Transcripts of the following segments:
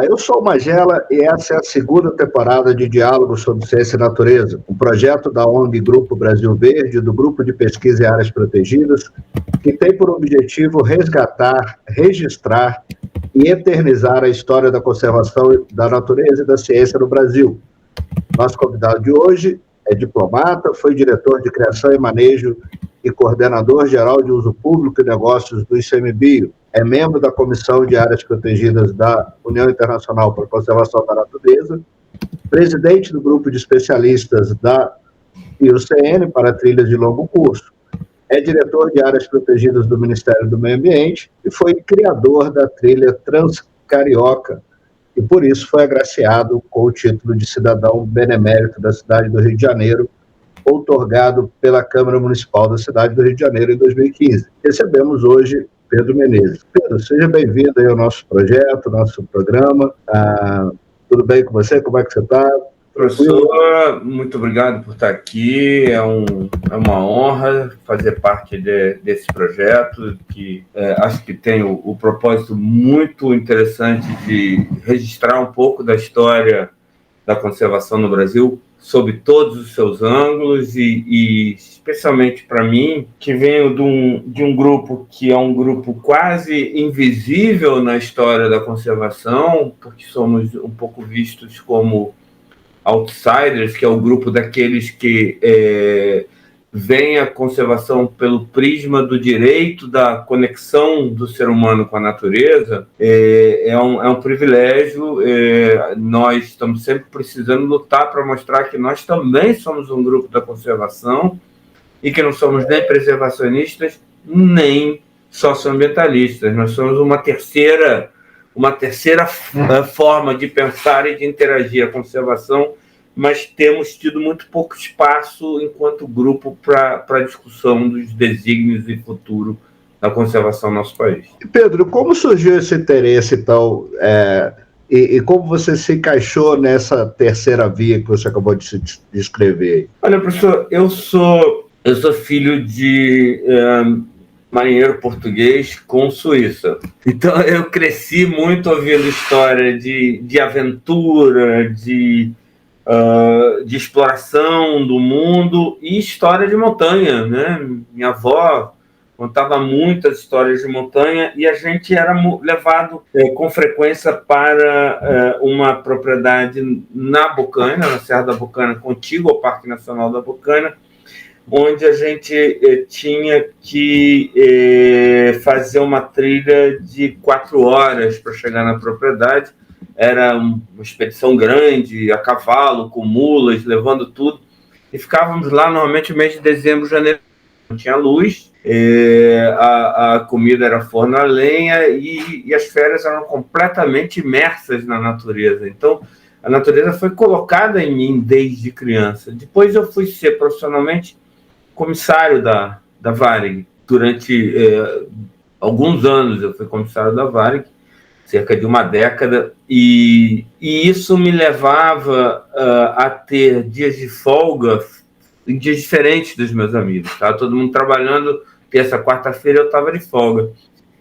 eu sou o Magela e essa é a segunda temporada de Diálogo sobre Ciência e Natureza, um projeto da ONG Grupo Brasil Verde, do Grupo de Pesquisa em Áreas Protegidas, que tem por objetivo resgatar, registrar e eternizar a história da conservação da natureza e da ciência no Brasil. Nosso convidado de hoje é diplomata, foi diretor de Criação e Manejo e coordenador geral de uso público e negócios do ICMBio. É membro da Comissão de Áreas Protegidas da União Internacional para a Conservação da Natureza, presidente do grupo de especialistas da IUCN para trilhas de longo curso, é diretor de áreas protegidas do Ministério do Meio Ambiente e foi criador da trilha Transcarioca, e por isso foi agraciado com o título de cidadão benemérito da cidade do Rio de Janeiro, outorgado pela Câmara Municipal da cidade do Rio de Janeiro em 2015. Recebemos hoje Pedro Menezes. Pedro, seja bem-vindo aí ao nosso projeto, nosso programa. Tudo bem com você? Como é que você está? Professor, muito obrigado por estar aqui. É uma honra fazer parte desse projeto, que acho que tem o propósito muito interessante de registrar um pouco da história da conservação no Brasil, sob todos os seus ângulos, e especialmente para mim, que venho de um grupo que é um grupo quase invisível na história da conservação, porque somos um pouco vistos como outsiders, que é o grupo daqueles que veem a conservação pelo prisma do direito, da conexão do ser humano com a natureza. É um privilégio. Nós estamos sempre precisando lutar para mostrar que nós também somos um grupo da conservação e que não somos nem preservacionistas nem socioambientalistas. Nós somos uma terceira forma de pensar e de interagir a conservação, mas temos tido muito pouco espaço enquanto grupo para a discussão dos desígnios e futuro da conservação no nosso país. Pedro, como surgiu esse interesse, então, e como você se encaixou nessa terceira via que você acabou de se descrever? Olha, professor, eu sou filho de marinheiro português com Suíça. Então, eu cresci muito ouvindo história de aventura, de exploração do mundo e história de montanha, né? Minha avó contava muitas histórias de montanha e a gente era levado com frequência para uma propriedade na Bocaina, na Serra da Bocaina, contígua ao Parque Nacional da Bocaina, onde a gente tinha que fazer uma trilha de 4 horas para chegar na propriedade. Era uma expedição grande, a cavalo, com mulas, levando tudo. E ficávamos lá normalmente no mês de dezembro, janeiro. Não tinha luz, a comida era forno a lenha e as férias eram completamente imersas na natureza. Então, a natureza foi colocada em mim desde criança. Depois eu fui ser profissionalmente comissário da Varig. Durante alguns anos eu fui comissário da Varig, cerca de uma década, e isso me levava a ter dias de folga em dias diferentes dos meus amigos. Estava todo mundo trabalhando, terça, quarta-feira eu estava de folga.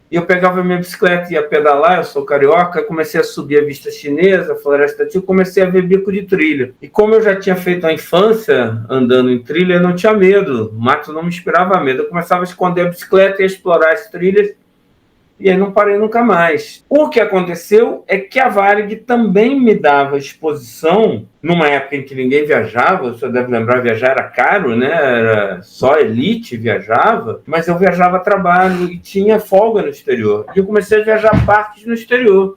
E eu pegava minha bicicleta e ia pedalar, eu sou carioca, comecei a subir a Vista Chinesa, a Floresta Tio, comecei a ver bico de trilha. E como eu já tinha feito a infância andando em trilha, eu não tinha medo, o mato não me inspirava medo. Eu começava a esconder a bicicleta e a explorar as trilhas, e aí não parei nunca mais. O que aconteceu é que a Varig também me dava exposição, numa época em que ninguém viajava, você deve lembrar, viajar era caro, né? Era só elite viajava, mas eu viajava a trabalho e tinha folga no exterior. E eu comecei a viajar parques no exterior.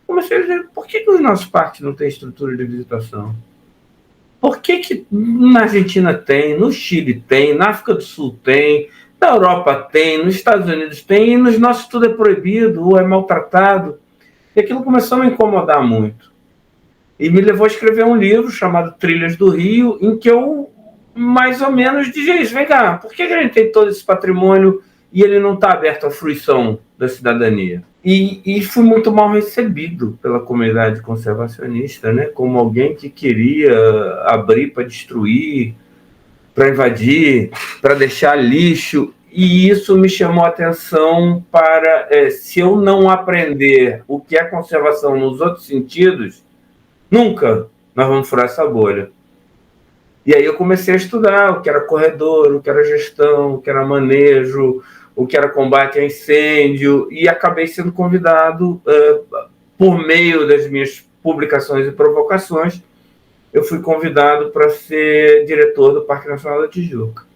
Comecei a dizer, por que os nossos parques não têm estrutura de visitação? Por que na Argentina tem, no Chile tem, na África do Sul tem, na Europa tem, nos Estados Unidos tem, e nos nossos tudo é proibido ou é maltratado? E aquilo começou a me incomodar muito. E me levou a escrever um livro chamado Trilhas do Rio, em que eu mais ou menos dizia isso. Vem cá, por que a gente tem todo esse patrimônio e ele não está aberto à fruição da cidadania? E fui muito mal recebido pela comunidade conservacionista, né? Como alguém que queria abrir para destruir, para invadir, para deixar lixo. E isso me chamou a atenção para, se eu não aprender o que é conservação nos outros sentidos, nunca nós vamos furar essa bolha. E aí eu comecei a estudar o que era corredor, o que era gestão, o que era manejo, o que era combate a incêndio, e acabei sendo convidado, por meio das minhas publicações e provocações, eu fui convidado para ser diretor do Parque Nacional da Tijuca.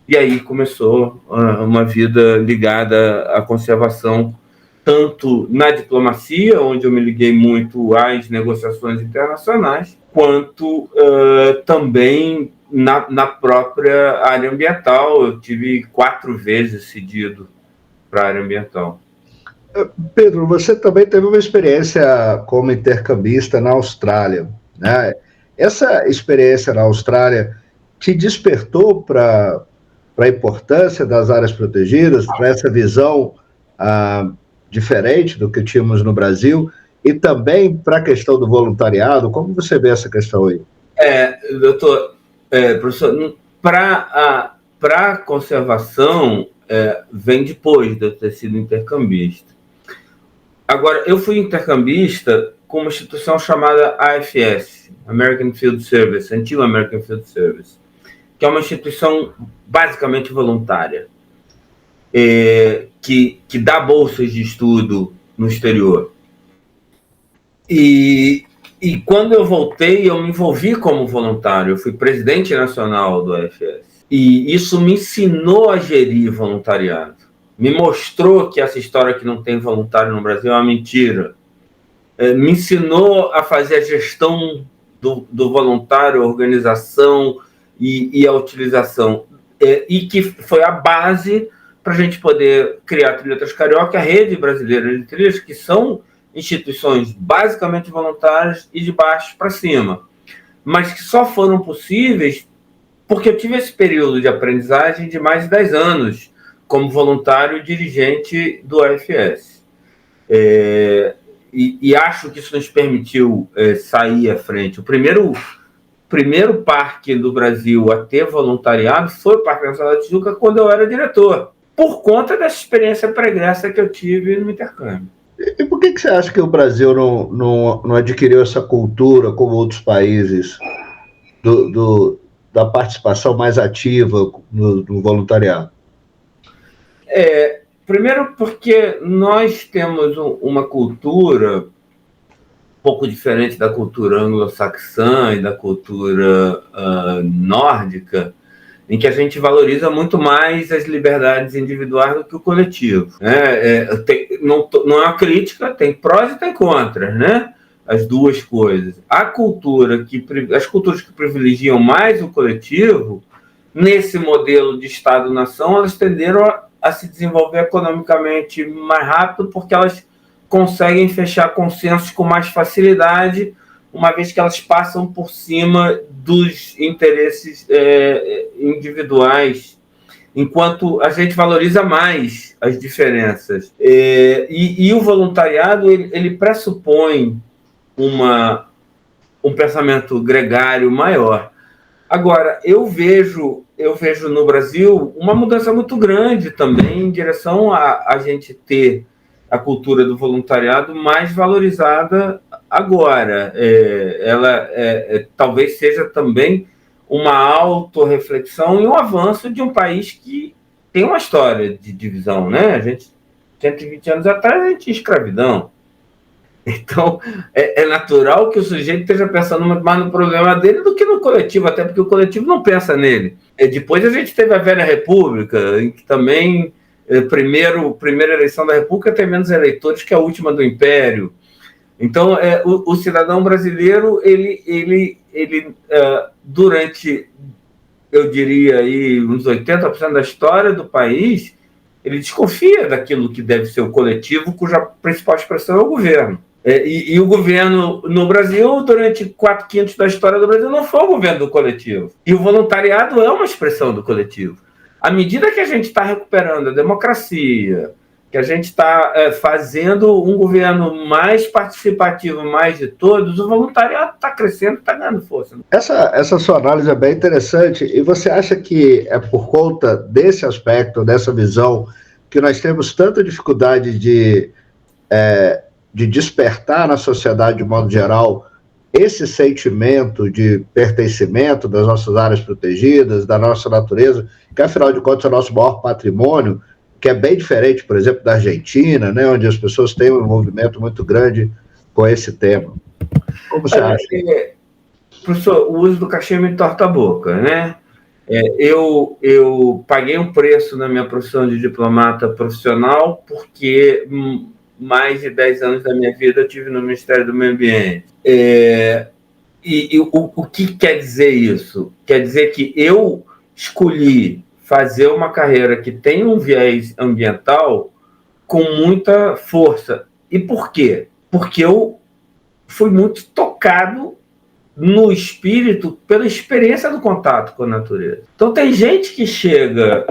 E aí começou uma vida ligada à conservação, tanto na diplomacia, onde eu me liguei muito às negociações internacionais, quanto também na própria área ambiental. Eu tive 4 vezes cedido para a área ambiental. Pedro, você também teve uma experiência como intercambista na Austrália, né? Essa experiência na Austrália te despertou para a importância das áreas protegidas, para essa visão diferente do que tínhamos no Brasil, e também para a questão do voluntariado? Como você vê essa questão aí? Doutor, professor, para a conservação, vem depois de eu ter sido intercambista. Agora, eu fui intercambista com uma instituição chamada AFS, American Field Service, antigo American Field Service, que é uma instituição basicamente voluntária, que dá bolsas de estudo no exterior. E quando eu voltei, eu me envolvi como voluntário, eu fui presidente nacional do AFS. E isso me ensinou a gerir voluntariado. Me mostrou que essa história que não tem voluntário no Brasil é uma mentira. Me ensinou a fazer a gestão do voluntário, a organização e a utilização. E que foi a base para a gente poder criar a Trilha Transcarioca, a Rede Brasileira de Trilhas, que são instituições basicamente voluntárias e de baixo para cima, mas que só foram possíveis porque eu tive esse período de aprendizagem de mais de 10 anos como voluntário e dirigente do AFS. E acho que isso nos permitiu sair à frente. O primeiro parque do Brasil a ter voluntariado foi o Parque Nacional da Tijuca, quando eu era diretor, por conta dessa experiência pregressa que eu tive no intercâmbio. E por que você acha que o Brasil não adquiriu essa cultura, como outros países, da participação mais ativa no voluntariado? Primeiro porque nós temos uma cultura um pouco diferente da cultura anglo-saxã e da cultura nórdica, em que a gente valoriza muito mais as liberdades individuais do que o coletivo. Não é uma crítica, tem prós e tem contras, né? As duas coisas. As culturas que privilegiam mais o coletivo, nesse modelo de Estado-nação, elas tenderam a se desenvolver economicamente mais rápido, porque elas conseguem fechar consensos com mais facilidade, uma vez que elas passam por cima dos interesses individuais, enquanto a gente valoriza mais as diferenças. E o voluntariado, ele pressupõe um pensamento gregário maior. Agora, eu vejo no Brasil uma mudança muito grande também em direção a gente ter a cultura do voluntariado mais valorizada agora. Ela talvez seja também uma autorreflexão e um avanço de um país que tem uma história de divisão, né? 120 anos atrás, a gente tinha escravidão. Então, é natural que o sujeito esteja pensando mais no problema dele do que no coletivo, até porque o coletivo não pensa nele. Depois a gente teve a Velha República, em que também, primeira eleição da República tem menos eleitores que a última do Império. Então, o cidadão brasileiro, ele durante, eu diria, aí, uns 80% da história do país, ele desconfia daquilo que deve ser o coletivo, cuja principal expressão é o governo. E o governo no Brasil, durante 4/5 da história do Brasil, não foi o governo do coletivo. E o voluntariado é uma expressão do coletivo. À medida que a gente está recuperando a democracia, que a gente está fazendo um governo mais participativo, mais de todos, o voluntariado está crescendo, está ganhando força. Essa sua análise é bem interessante, e você acha que é por conta desse aspecto, dessa visão, que nós temos tanta dificuldade de despertar na sociedade, de modo geral, esse sentimento de pertencimento das nossas áreas protegidas, da nossa natureza, que afinal de contas é o nosso maior patrimônio, que é bem diferente, por exemplo, da Argentina, né, onde as pessoas têm um envolvimento muito grande com esse tema. Como você acha? Professor, o uso do cachê me entorta a boca, né? Eu paguei um preço na minha profissão de diplomata profissional porque mais de 10 anos da minha vida eu tive no Ministério do Meio Ambiente. O que quer dizer isso? Quer dizer que eu escolhi fazer uma carreira que tem um viés ambiental com muita força. E por quê? Porque eu fui muito tocado no espírito pela experiência do contato com a natureza. Então, tem gente que chega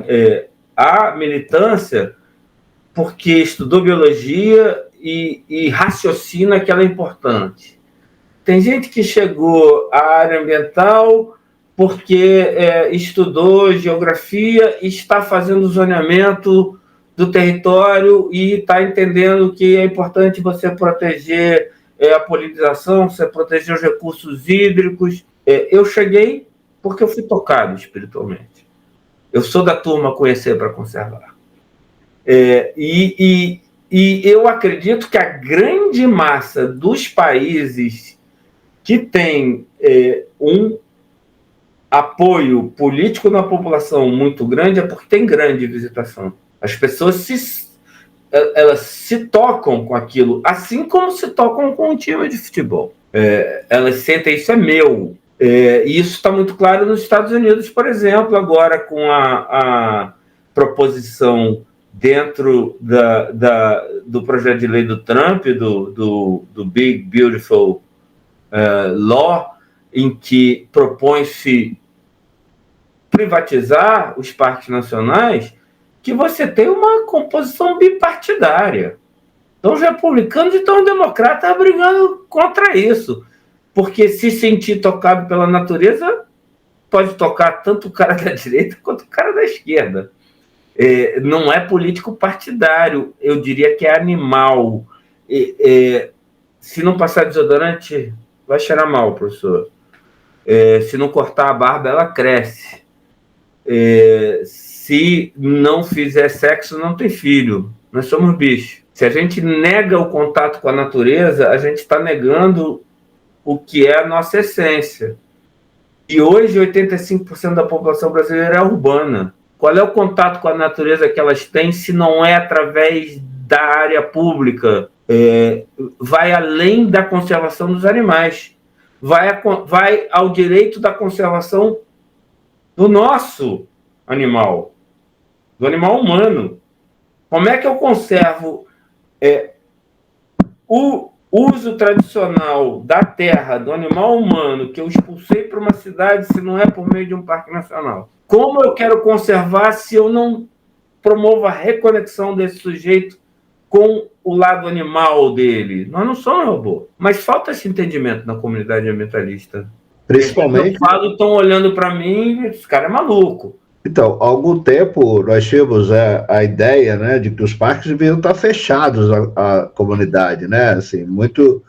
à militância porque estudou biologia e raciocina que ela é importante. Tem gente que chegou à área ambiental porque estudou geografia e está fazendo zoneamento do território e está entendendo que é importante você proteger a polinização, você proteger os recursos hídricos. Eu cheguei porque eu fui tocado espiritualmente. Eu sou da turma Conhecer para Conservar. E eu acredito que a grande massa dos países que tem um apoio político na população muito grande é porque tem grande visitação. As pessoas elas se tocam com aquilo, assim como se tocam com um time de futebol. Elas sentem, isso é meu. E isso está muito claro nos Estados Unidos, por exemplo, agora com a proposição dentro do projeto de lei do Trump, do Big Beautiful Law, em que propõe-se privatizar os parques nacionais, que você tem uma composição bipartidária. Então, os republicanos e os democratas brigando contra isso, porque se sentir tocado pela natureza pode tocar tanto o cara da direita quanto o cara da esquerda. Não é político partidário, eu diria que é animal. Se não passar desodorante, vai cheirar mal, professor. Se não cortar a barba, ela cresce. Se não fizer sexo, não tem filho. Nós somos bichos. Se a gente nega o contato com a natureza, a gente está negando o que é a nossa essência. E hoje, 85% da população brasileira é urbana. Qual é o contato com a natureza que elas têm se não é através da área pública? Vai além da conservação dos animais. Vai ao direito da conservação do nosso animal, do animal humano. Como é que eu conservo o uso tradicional da terra, do animal humano, que eu expulsei para uma cidade, se não é por meio de um parque nacional? Como eu quero conservar se eu não promovo a reconexão desse sujeito com o lado animal dele? Nós não somos robô. Mas falta esse entendimento na comunidade ambientalista. Principalmente... Estão olhando para mim, esse cara é maluco. Então, há algum tempo nós tínhamos a ideia, né, de que os parques deviam estar fechados à comunidade, né, assim, muito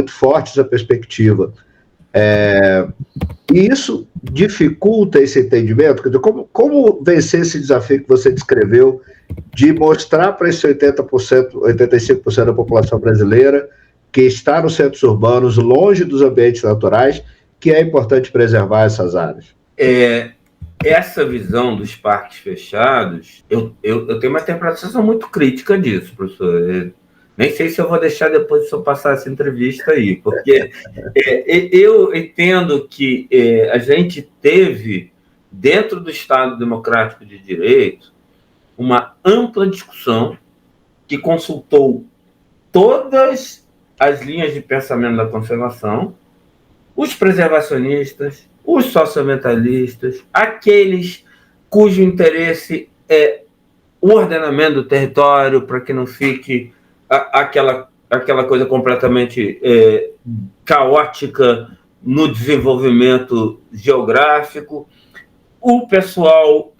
forte essa perspectiva. E isso dificulta esse entendimento. Quer dizer, como vencer esse desafio que você descreveu de mostrar para esse 80%, 85% da população brasileira que está nos centros urbanos, longe dos ambientes naturais, que é importante preservar essas áreas? Essa visão dos parques fechados, eu tenho uma interpretação muito crítica disso, professor. Nem sei se eu vou deixar depois de eu passar essa entrevista aí, porque eu entendo que a gente teve, dentro do Estado Democrático de Direito, uma ampla discussão que consultou todas as linhas de pensamento da conservação, os preservacionistas, os socioambientalistas, aqueles cujo interesse é o ordenamento do território, para que não fique aquela coisa completamente caótica no desenvolvimento geográfico, o pessoal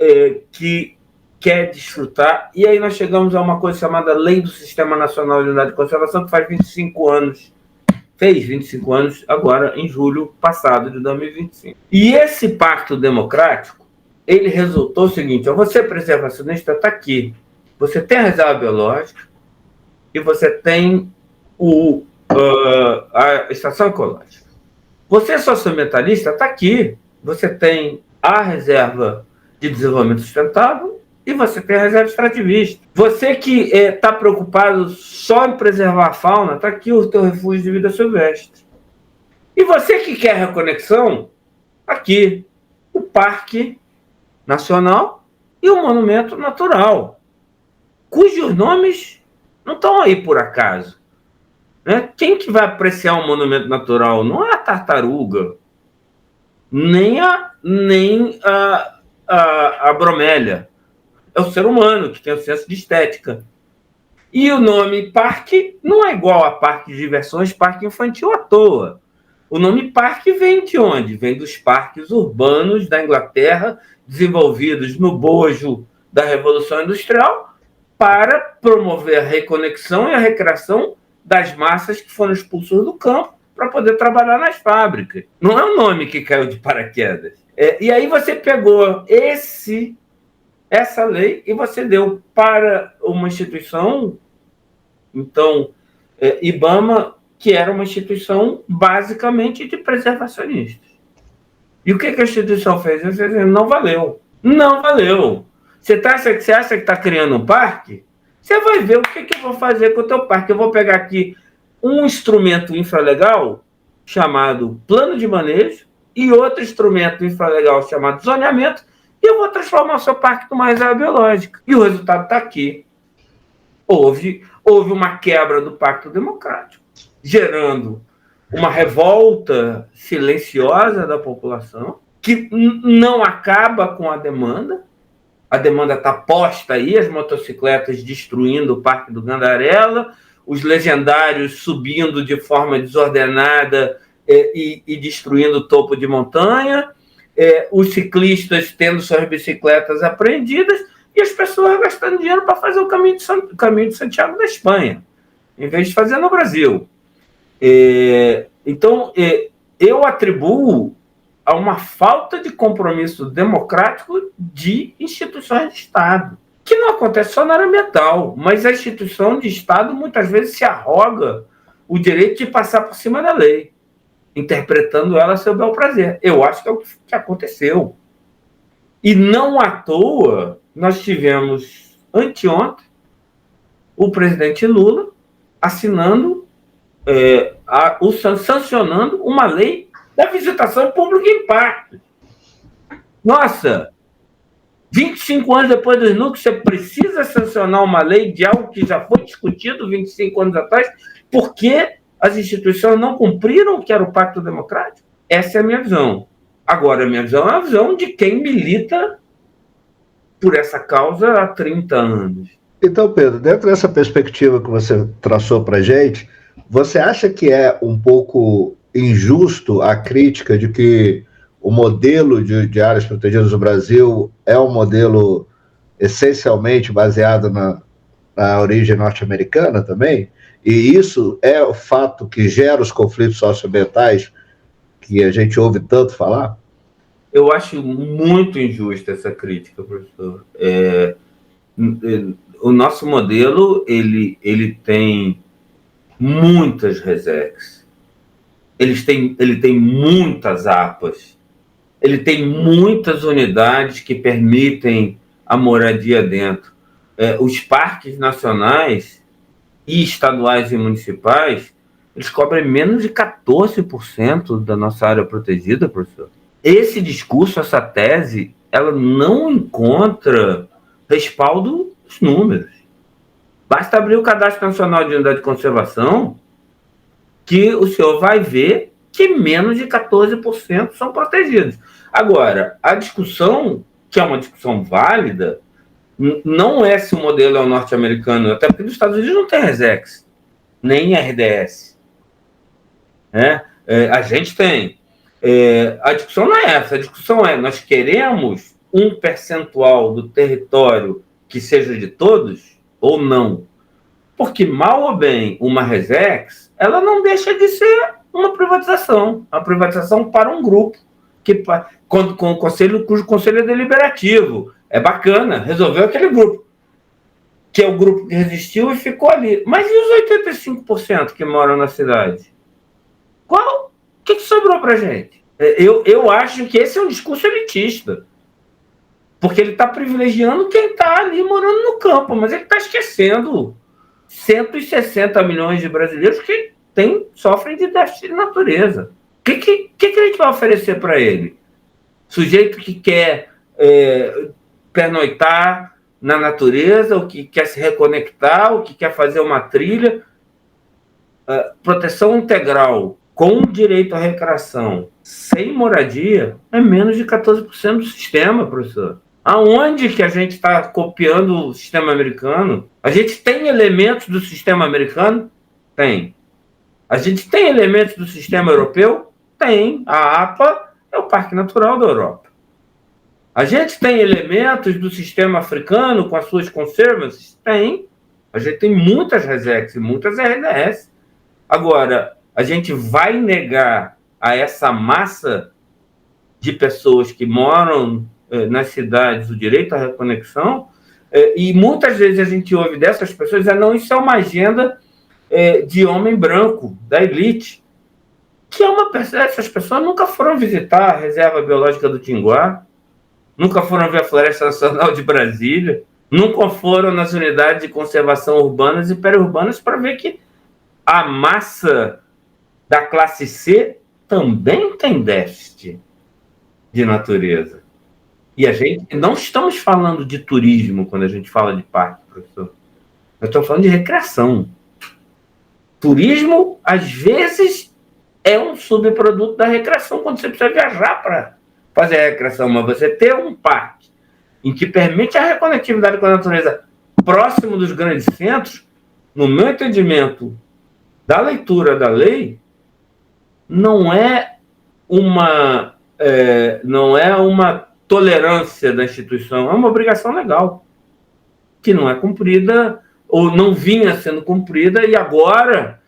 que quer desfrutar, e aí nós chegamos a uma coisa chamada Lei do Sistema Nacional de Unidade de Conservação, que faz 25 anos, fez 25 anos agora, em julho passado de 2025. E esse pacto democrático, ele resultou o seguinte: você preservacionista está aqui, você tem a reserva biológica e você tem a estação ecológica. Você socioambientalista está aqui, você tem a reserva de desenvolvimento sustentável e você tem a reserva extrativista. Você que está preocupado só em preservar a fauna, está aqui o teu refúgio de vida silvestre. E você que quer reconexão, aqui o Parque Nacional e o Monumento Natural, cujos nomes não estão aí por acaso. Né? Quem que vai apreciar um monumento natural? Não é a tartaruga, nem a bromélia. É o ser humano que tem o senso de estética. E o nome parque não é igual a parque de diversões, parque infantil à toa. O nome parque vem de onde? Vem dos parques urbanos da Inglaterra, desenvolvidos no bojo da Revolução Industrial, para promover a reconexão e a recreação das massas que foram expulsas do campo para poder trabalhar nas fábricas. Não é um nome que caiu de paraquedas. E aí você pegou essa lei e você deu para uma instituição, então, IBAMA, que era uma instituição basicamente de preservacionistas. E o que a instituição fez? Não valeu. Não valeu. Você acha que está criando um parque? Você vai ver o que eu vou fazer com o teu parque. Eu vou pegar aqui um instrumento infralegal chamado plano de manejo e outro instrumento infralegal chamado zoneamento e eu vou transformar o seu parque numa reserva biológica. E o resultado está aqui. Houve uma quebra do Pacto Democrático, gerando uma revolta silenciosa da população, que não acaba com a demanda. A demanda está posta aí, as motocicletas destruindo o Parque do Gandarela, os legendários subindo de forma desordenada e destruindo o topo de montanha, os ciclistas tendo suas bicicletas apreendidas e as pessoas gastando dinheiro para fazer o caminho de Santiago da Espanha, em vez de fazer no Brasil. Então, eu atribuo a uma falta de compromisso democrático de instituições de Estado, que não acontece só na área ambiental, mas a instituição de Estado muitas vezes se arroga o direito de passar por cima da lei, interpretando ela a seu bel prazer. Eu acho que é o que aconteceu. E não à toa, nós tivemos, anteontem, o presidente Lula assinando, sancionando uma lei da visitação pública em parques. Nossa, 25 anos depois do SNUC, você precisa sancionar uma lei de algo que já foi discutido 25 anos atrás, porque as instituições não cumpriram o que era o Pacto Democrático? Essa é a minha visão. Agora, a minha visão é a visão de quem milita por essa causa há 30 anos. Então, Pedro, dentro dessa perspectiva que você traçou para a gente, você acha que é um pouco injusto a crítica de que o modelo de áreas protegidas no Brasil é um modelo essencialmente baseado na origem norte-americana também? E isso é o fato que gera os conflitos socioambientais que a gente ouve tanto falar? Eu acho muito injusta essa crítica, professor. O nosso modelo ele tem muitas resex, ele tem muitas APAs, ele tem muitas unidades que permitem a moradia dentro. Os parques nacionais e estaduais e municipais, eles cobrem menos de 14% da nossa área protegida, professor. Esse discurso, essa tese, ela não encontra respaldo nos números. Basta abrir o Cadastro Nacional de Unidade de Conservação que o senhor vai ver que menos de 14% são protegidos. Agora, a discussão, que é uma discussão válida, Não é se o modelo é o norte-americano, até porque nos Estados Unidos não tem Resex, nem RDS. A gente tem. A discussão não é essa, a discussão é: nós queremos um percentual do território que seja de todos ou não? Porque, mal ou bem, uma Resex, ela não deixa de ser uma privatização para um grupo, com o conselho, cujo conselho é deliberativo. É bacana, resolveu aquele grupo, que é o grupo que resistiu e ficou ali. Mas e os 85% que moram na cidade? O que sobrou para a gente? Eu acho que esse é um discurso elitista, porque ele está privilegiando quem está ali morando no campo, mas ele está esquecendo 160 milhões de brasileiros que sofrem de déficit de natureza. O que a gente vai oferecer para ele? Sujeito que quer pernoitar na natureza, o que quer se reconectar, o que quer fazer uma trilha. Proteção integral com direito à recreação, sem moradia, é menos de 14% do sistema, professor. Aonde que a gente está copiando o sistema americano? A gente tem elementos do sistema americano? Tem. A gente tem elementos do sistema europeu? Tem. A APA é o Parque Natural da Europa. A gente tem elementos do sistema africano com as suas conservancies? Tem. A gente tem muitas Resex e muitas RDS. Agora, a gente vai negar a essa massa de pessoas que moram nas cidades o direito à reconexão, e muitas vezes a gente ouve dessas pessoas, não, isso é uma agenda de homem branco, da elite, que essas pessoas nunca foram visitar a reserva biológica do Tinguá, nunca foram ver a Floresta Nacional de Brasília, nunca foram nas unidades de conservação urbanas e periurbanas para ver que a massa da classe C também tem déficit de natureza. E a gente não estamos falando de turismo quando a gente fala de parque, professor. Nós estamos falando de recreação. Turismo, às vezes, é um subproduto da recreação quando você precisa viajar para fazer a recreação. Mas você ter um parque em que permite a reconectividade com a natureza próximo dos grandes centros, no meu entendimento da leitura da lei, não é uma tolerância da instituição, é uma obrigação legal, que não é cumprida, ou não vinha sendo cumprida, e agora,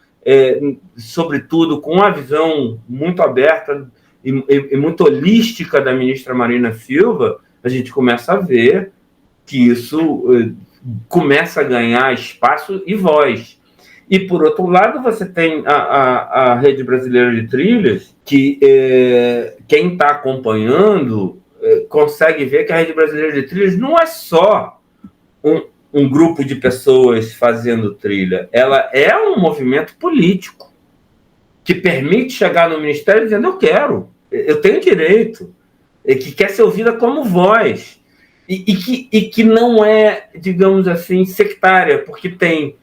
sobretudo com a visão muito aberta e muito holística da ministra Marina Silva, a gente começa a ver que isso começa a ganhar espaço e voz. E, por outro lado, você tem a Rede Brasileira de Trilhas, que quem está acompanhando consegue ver que a Rede Brasileira de Trilhas não é só um grupo de pessoas fazendo trilha, ela é um movimento político que permite chegar no Ministério dizendo: eu tenho direito, que quer ser ouvida como voz, e que não é, digamos assim, sectária, porque tem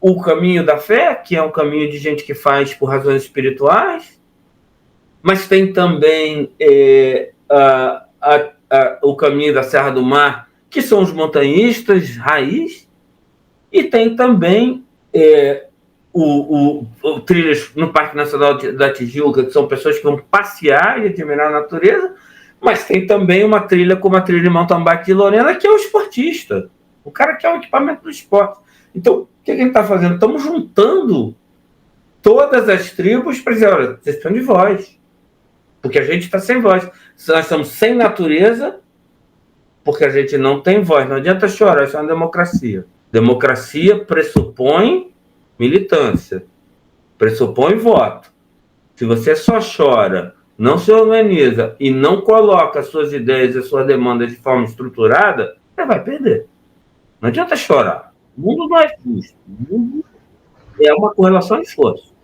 o caminho da fé, que é um caminho de gente que faz por razões espirituais, mas tem também o caminho da Serra do Mar, que são os montanhistas raiz, e tem também trilhas no Parque Nacional da Tijuca, que são pessoas que vão passear e admirar a natureza, mas tem também uma trilha como a trilha de mountain bike de Lorena, que é o esportista, o cara que é o equipamento do esporte. Então, o que a gente está fazendo? Estamos juntando todas as tribos para dizer: olha, vocês estão de voz, porque a gente está sem voz. Nós estamos sem natureza, porque a gente não tem voz. Não adianta chorar, isso é uma democracia. Democracia pressupõe militância, pressupõe voto. Se você só chora, não se organiza e não coloca as suas ideias e as suas demandas de forma estruturada, você vai perder. Não adianta chorar. O mundo não é justo. O mundo é uma correlação de esforço.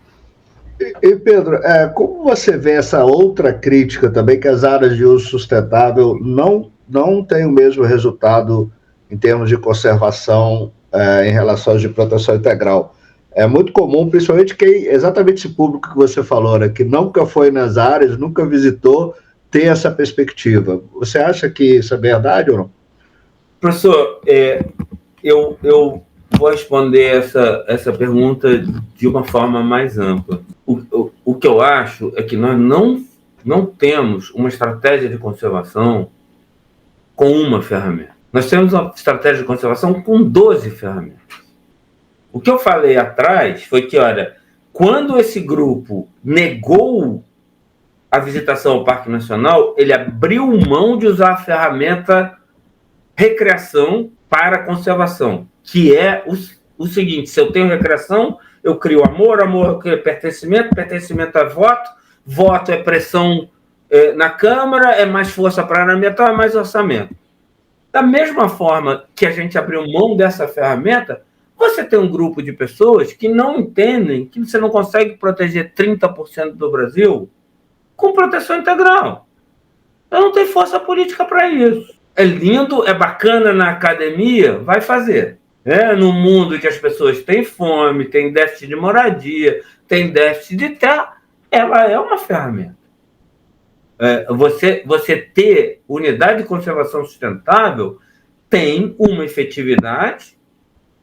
E Pedro, como você vê essa outra crítica também, que as áreas de uso sustentável não têm o mesmo resultado em termos de conservação em relação às de proteção integral? É muito comum, principalmente exatamente esse público que você falou, né, que nunca foi nas áreas, nunca visitou, ter essa perspectiva. Você acha que isso é verdade ou não? Professor, eu vou responder essa pergunta de uma forma mais ampla. O que eu acho é que nós não temos uma estratégia de conservação com uma ferramenta. Nós temos uma estratégia de conservação com 12 ferramentas. O que eu falei atrás foi que, olha, quando esse grupo negou a visitação ao Parque Nacional, ele abriu mão de usar a ferramenta recreação para conservação, que é o seguinte: se eu tenho recreação, eu crio amor eu crio pertencimento é voto é pressão na Câmara, é mais força parlamentar, é mais orçamento. Da mesma forma que a gente abriu mão dessa ferramenta, você tem um grupo de pessoas que não entendem que você não consegue proteger 30% do Brasil com proteção integral. Eu não tenho força política para isso. É lindo, é bacana na academia, vai fazer. No mundo em que as pessoas têm fome, têm déficit de moradia, têm déficit de terra, ela é uma ferramenta. Você ter unidade de conservação sustentável tem uma efetividade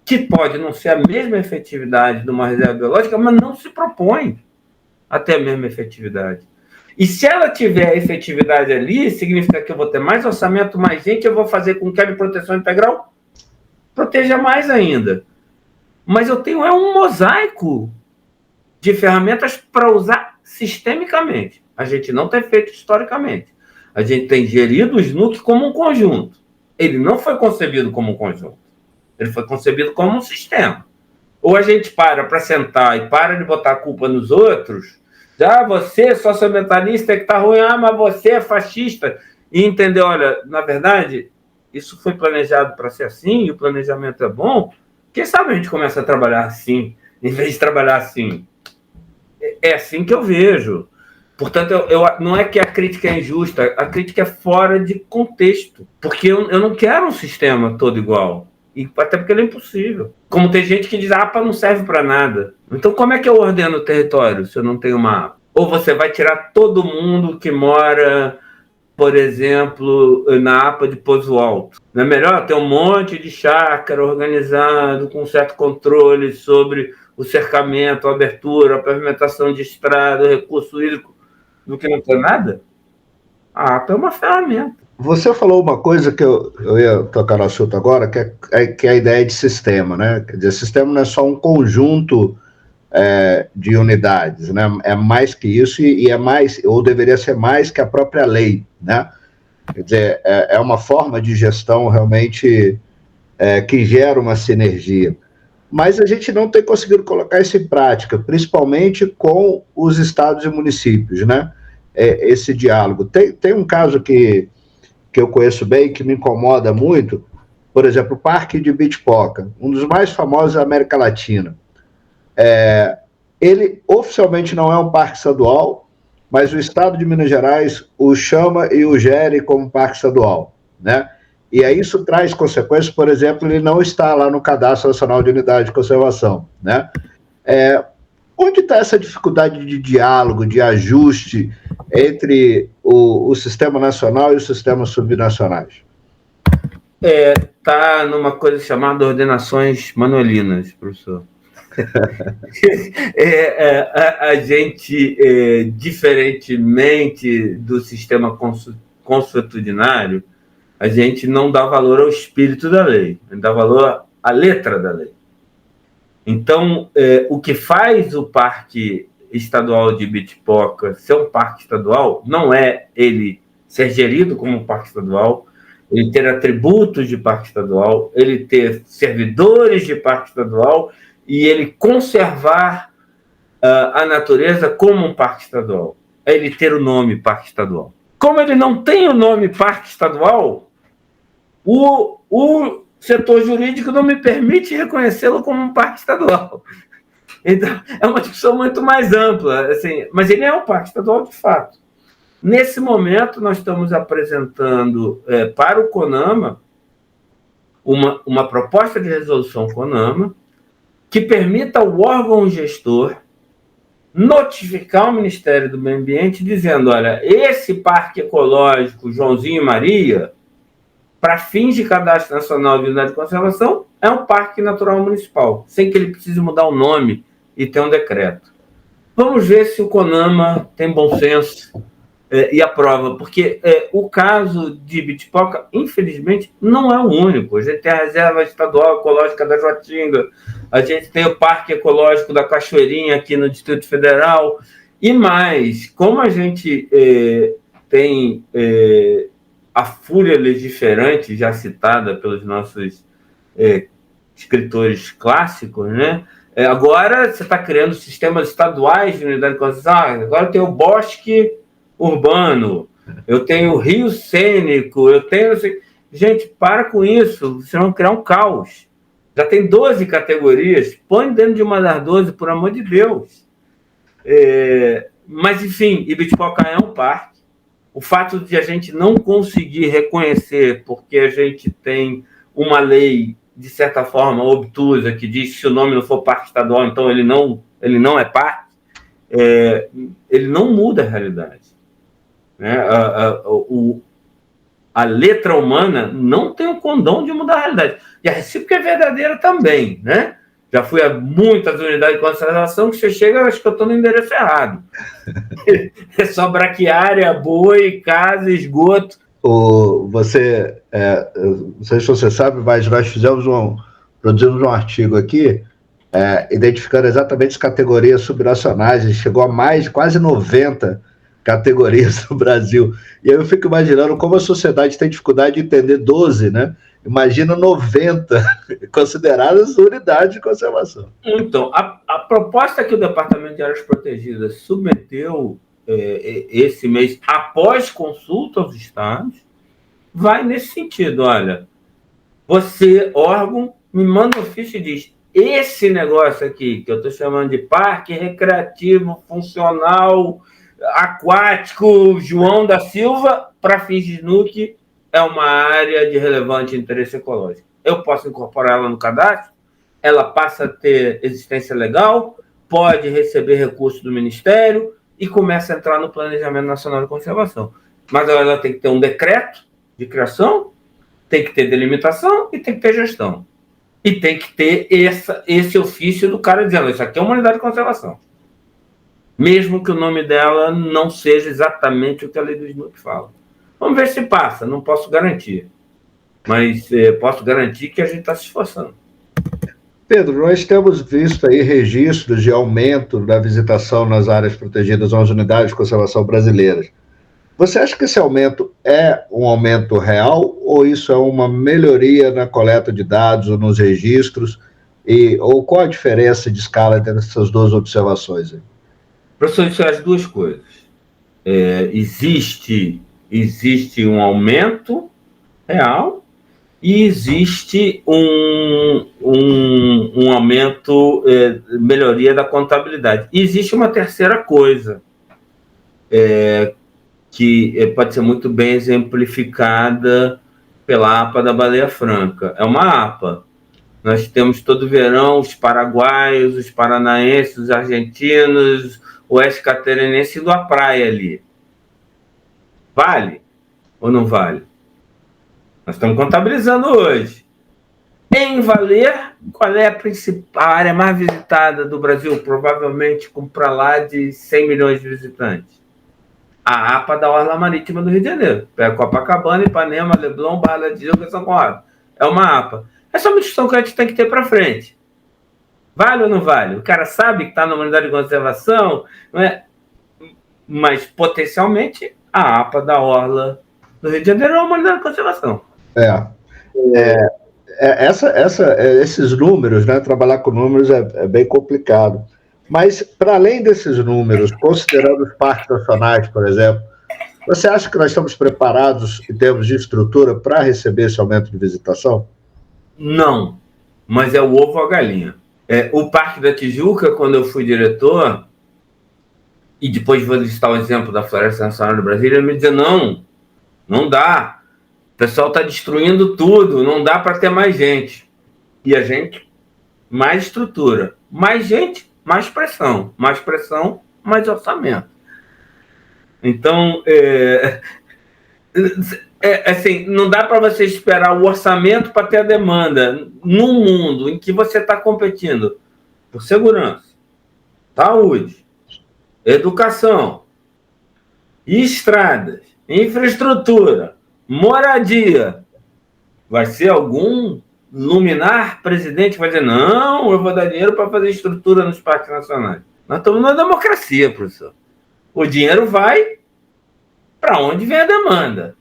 que pode não ser a mesma efetividade de uma reserva biológica, mas não se propõe a ter a mesma efetividade. E se ela tiver efetividade ali, significa que eu vou ter mais orçamento, mais gente, eu vou fazer com que a de proteção integral proteja mais ainda. Mas eu tenho um mosaico de ferramentas para usar sistemicamente. A gente não tem feito historicamente. A gente tem gerido o SNUC como um conjunto. Ele não foi concebido como um conjunto. Ele foi concebido como um sistema. Ou a gente para sentar e para de botar a culpa nos outros. Você, socioambientalista, que está ruim, mas você é fascista. E entendeu, olha, na verdade, isso foi planejado para ser assim, e o planejamento é bom. Quem sabe a gente começa a trabalhar assim, em vez de trabalhar assim. É assim que eu vejo. Portanto, não é que a crítica é injusta, a crítica é fora de contexto. Porque eu não quero um sistema todo igual. E até porque ele é impossível. Como tem gente que diz, a APA não serve para nada. Então, como é que eu ordeno o território se eu não tenho uma APA? Ou você vai tirar todo mundo que mora, por exemplo, na APA de Pouso Alto? Não é melhor ter um monte de chácara organizado, com certo controle sobre o cercamento, a abertura, a pavimentação de estrada, o recurso hídrico, do que não ter nada? A APA é uma ferramenta. Você falou uma coisa que eu ia tocar no assunto agora, que é a ideia de sistema, né? Quer dizer, sistema não é só um conjunto de unidades, né? É mais que isso e é mais, ou deveria ser mais que a própria lei, né? Quer dizer, é uma forma de gestão realmente que gera uma sinergia. Mas a gente não tem conseguido colocar isso em prática, principalmente com os estados e municípios, né? Esse diálogo. Tem um caso que eu conheço bem, que me incomoda muito, por exemplo, o Parque de Ibitipoca, um dos mais famosos da América Latina. Ele oficialmente não é um parque estadual, mas o Estado de Minas Gerais o chama e o gere como parque estadual, né? E aí isso traz consequências, por exemplo, ele não está lá no Cadastro Nacional de Unidade de Conservação, né? Onde está essa dificuldade de diálogo, de ajuste entre o sistema nacional e os sistemas subnacionais? Está numa coisa chamada ordenações manuelinas, professor. A gente, diferentemente do sistema consuetudinário, a gente não dá valor ao espírito da lei, a gente dá valor à letra da lei. Então, o que faz o Parque Estadual de Ibitipoca ser um parque estadual não é ele ser gerido como um parque estadual, ele ter atributos de parque estadual, ele ter servidores de parque estadual e ele conservar a natureza como um parque estadual. É ele ter o nome parque estadual. Como ele não tem o nome parque estadual, o setor jurídico não me permite reconhecê-lo como um parque estadual. Então, é uma discussão muito mais ampla, assim, mas ele é um parque estadual de fato. Nesse momento, nós estamos apresentando para o CONAMA uma proposta de resolução CONAMA que permita ao órgão gestor notificar o Ministério do Meio Ambiente dizendo, olha, esse parque ecológico Joãozinho e Maria para fins de cadastro nacional de unidade de conservação, é um parque natural municipal, sem que ele precise mudar o nome e ter um decreto. Vamos ver se o CONAMA tem bom senso e aprova, porque o caso de Ibitipoca, infelizmente, não é o único. A gente tem a Reserva Estadual Ecológica da Joatinga, a gente tem o Parque Ecológico da Cachoeirinha aqui no Distrito Federal, e mais, como a gente tem a Fúria Legiferante, já citada pelos nossos escritores clássicos, né? Agora você está criando sistemas estaduais de unidade de conservação. Agora tem o bosque urbano, eu tenho o rio cênico, eu tenho... Gente, para com isso, vocês vão criar um caos. Já tem 12 categorias, põe dentro de uma das 12, por amor de Deus. Mas, enfim, Ibitipoca é um parque. O fato de a gente não conseguir reconhecer, porque a gente tem uma lei, de certa forma, obtusa, que diz que se o nome não for parque estadual, então ele não é parque, ele não muda a realidade. Né? A letra humana não tem o condão de mudar a realidade. E a recíproca é verdadeira também, né? Já fui a muitas unidades de conservação que você chega, acho que eu estou no endereço errado. É só braquiária, boi, casa, esgoto. Não sei se você sabe, mas nós produzimos um artigo aqui identificando exatamente as categorias subnacionais. A gente chegou a quase 90 categorias no Brasil. E aí eu fico imaginando como a sociedade tem dificuldade de entender 12, né? Imagina 90 consideradas unidades de conservação. Então, a proposta que o Departamento de Áreas Protegidas submeteu esse mês, após consulta aos estados, vai nesse sentido. Olha, você, órgão, me manda um ofício e diz: esse negócio aqui, que eu estou chamando de parque recreativo, funcional, aquático, João da Silva, para fins de SNUC, é uma área de relevante interesse ecológico. Eu posso incorporar ela no cadastro, ela passa a ter existência legal, pode receber recursos do Ministério e começa a entrar no Planejamento Nacional de Conservação. Mas ela tem que ter um decreto de criação, tem que ter delimitação e tem que ter gestão. E tem que ter esse ofício do cara dizendo: isso aqui é uma unidade de conservação. Mesmo que o nome dela não seja exatamente o que a lei do SNUC fala. Vamos ver se passa, não posso garantir. Mas posso garantir que a gente está se esforçando. Pedro, nós temos visto aí registros de aumento da visitação nas áreas protegidas às unidades de conservação brasileiras. Você acha que esse aumento é um aumento real ou isso é uma melhoria na coleta de dados ou nos registros? Ou qual a diferença de escala entre essas duas observações aí? Professor, isso é as duas coisas. Existe um aumento real e existe um aumento, melhoria da contabilidade. E existe uma terceira coisa, que pode ser muito bem exemplificada pela APA da Baleia Franca. É uma APA. Nós temos todo verão os paraguaios, os paranaenses, os argentinos, o oeste catarinense indo à praia ali. Vale ou não vale? Nós estamos contabilizando hoje. Em Valer, qual é a principal área mais visitada do Brasil? Provavelmente com para lá de 100 milhões de visitantes. A APA da Orla Marítima do Rio de Janeiro. Pega Copacabana, Ipanema, Leblon, Barra da Tijuca e São Conrado. É uma APA. Essa é uma discussão que a gente tem que ter para frente. Vale ou não vale? O cara sabe que está numa unidade de conservação, não é? Mas potencialmente a APA da Orla do Rio de Janeiro é uma unidade de conservação. Esses números, né? Trabalhar com números é bem complicado. Mas, para além desses números, considerando os parques nacionais, por exemplo, você acha que nós estamos preparados em termos de estrutura para receber esse aumento de visitação? Não, mas é o ovo ou a galinha. O Parque da Tijuca, quando eu fui diretor, e depois vou listar o exemplo da Floresta Nacional do Brasil, ele me dizia: não dá, o pessoal está destruindo tudo, não dá para ter mais gente. E a gente, mais estrutura, mais gente, mais pressão, mais orçamento. Então, assim, não dá para você esperar o orçamento para ter a demanda num mundo em que você está competindo por segurança, saúde, educação, estradas, infraestrutura, moradia. Vai ser algum luminar presidente que vai dizer, não, eu vou dar dinheiro para fazer estrutura nos parques nacionais. Nós estamos numa democracia, professor. O dinheiro vai para onde vem a demanda.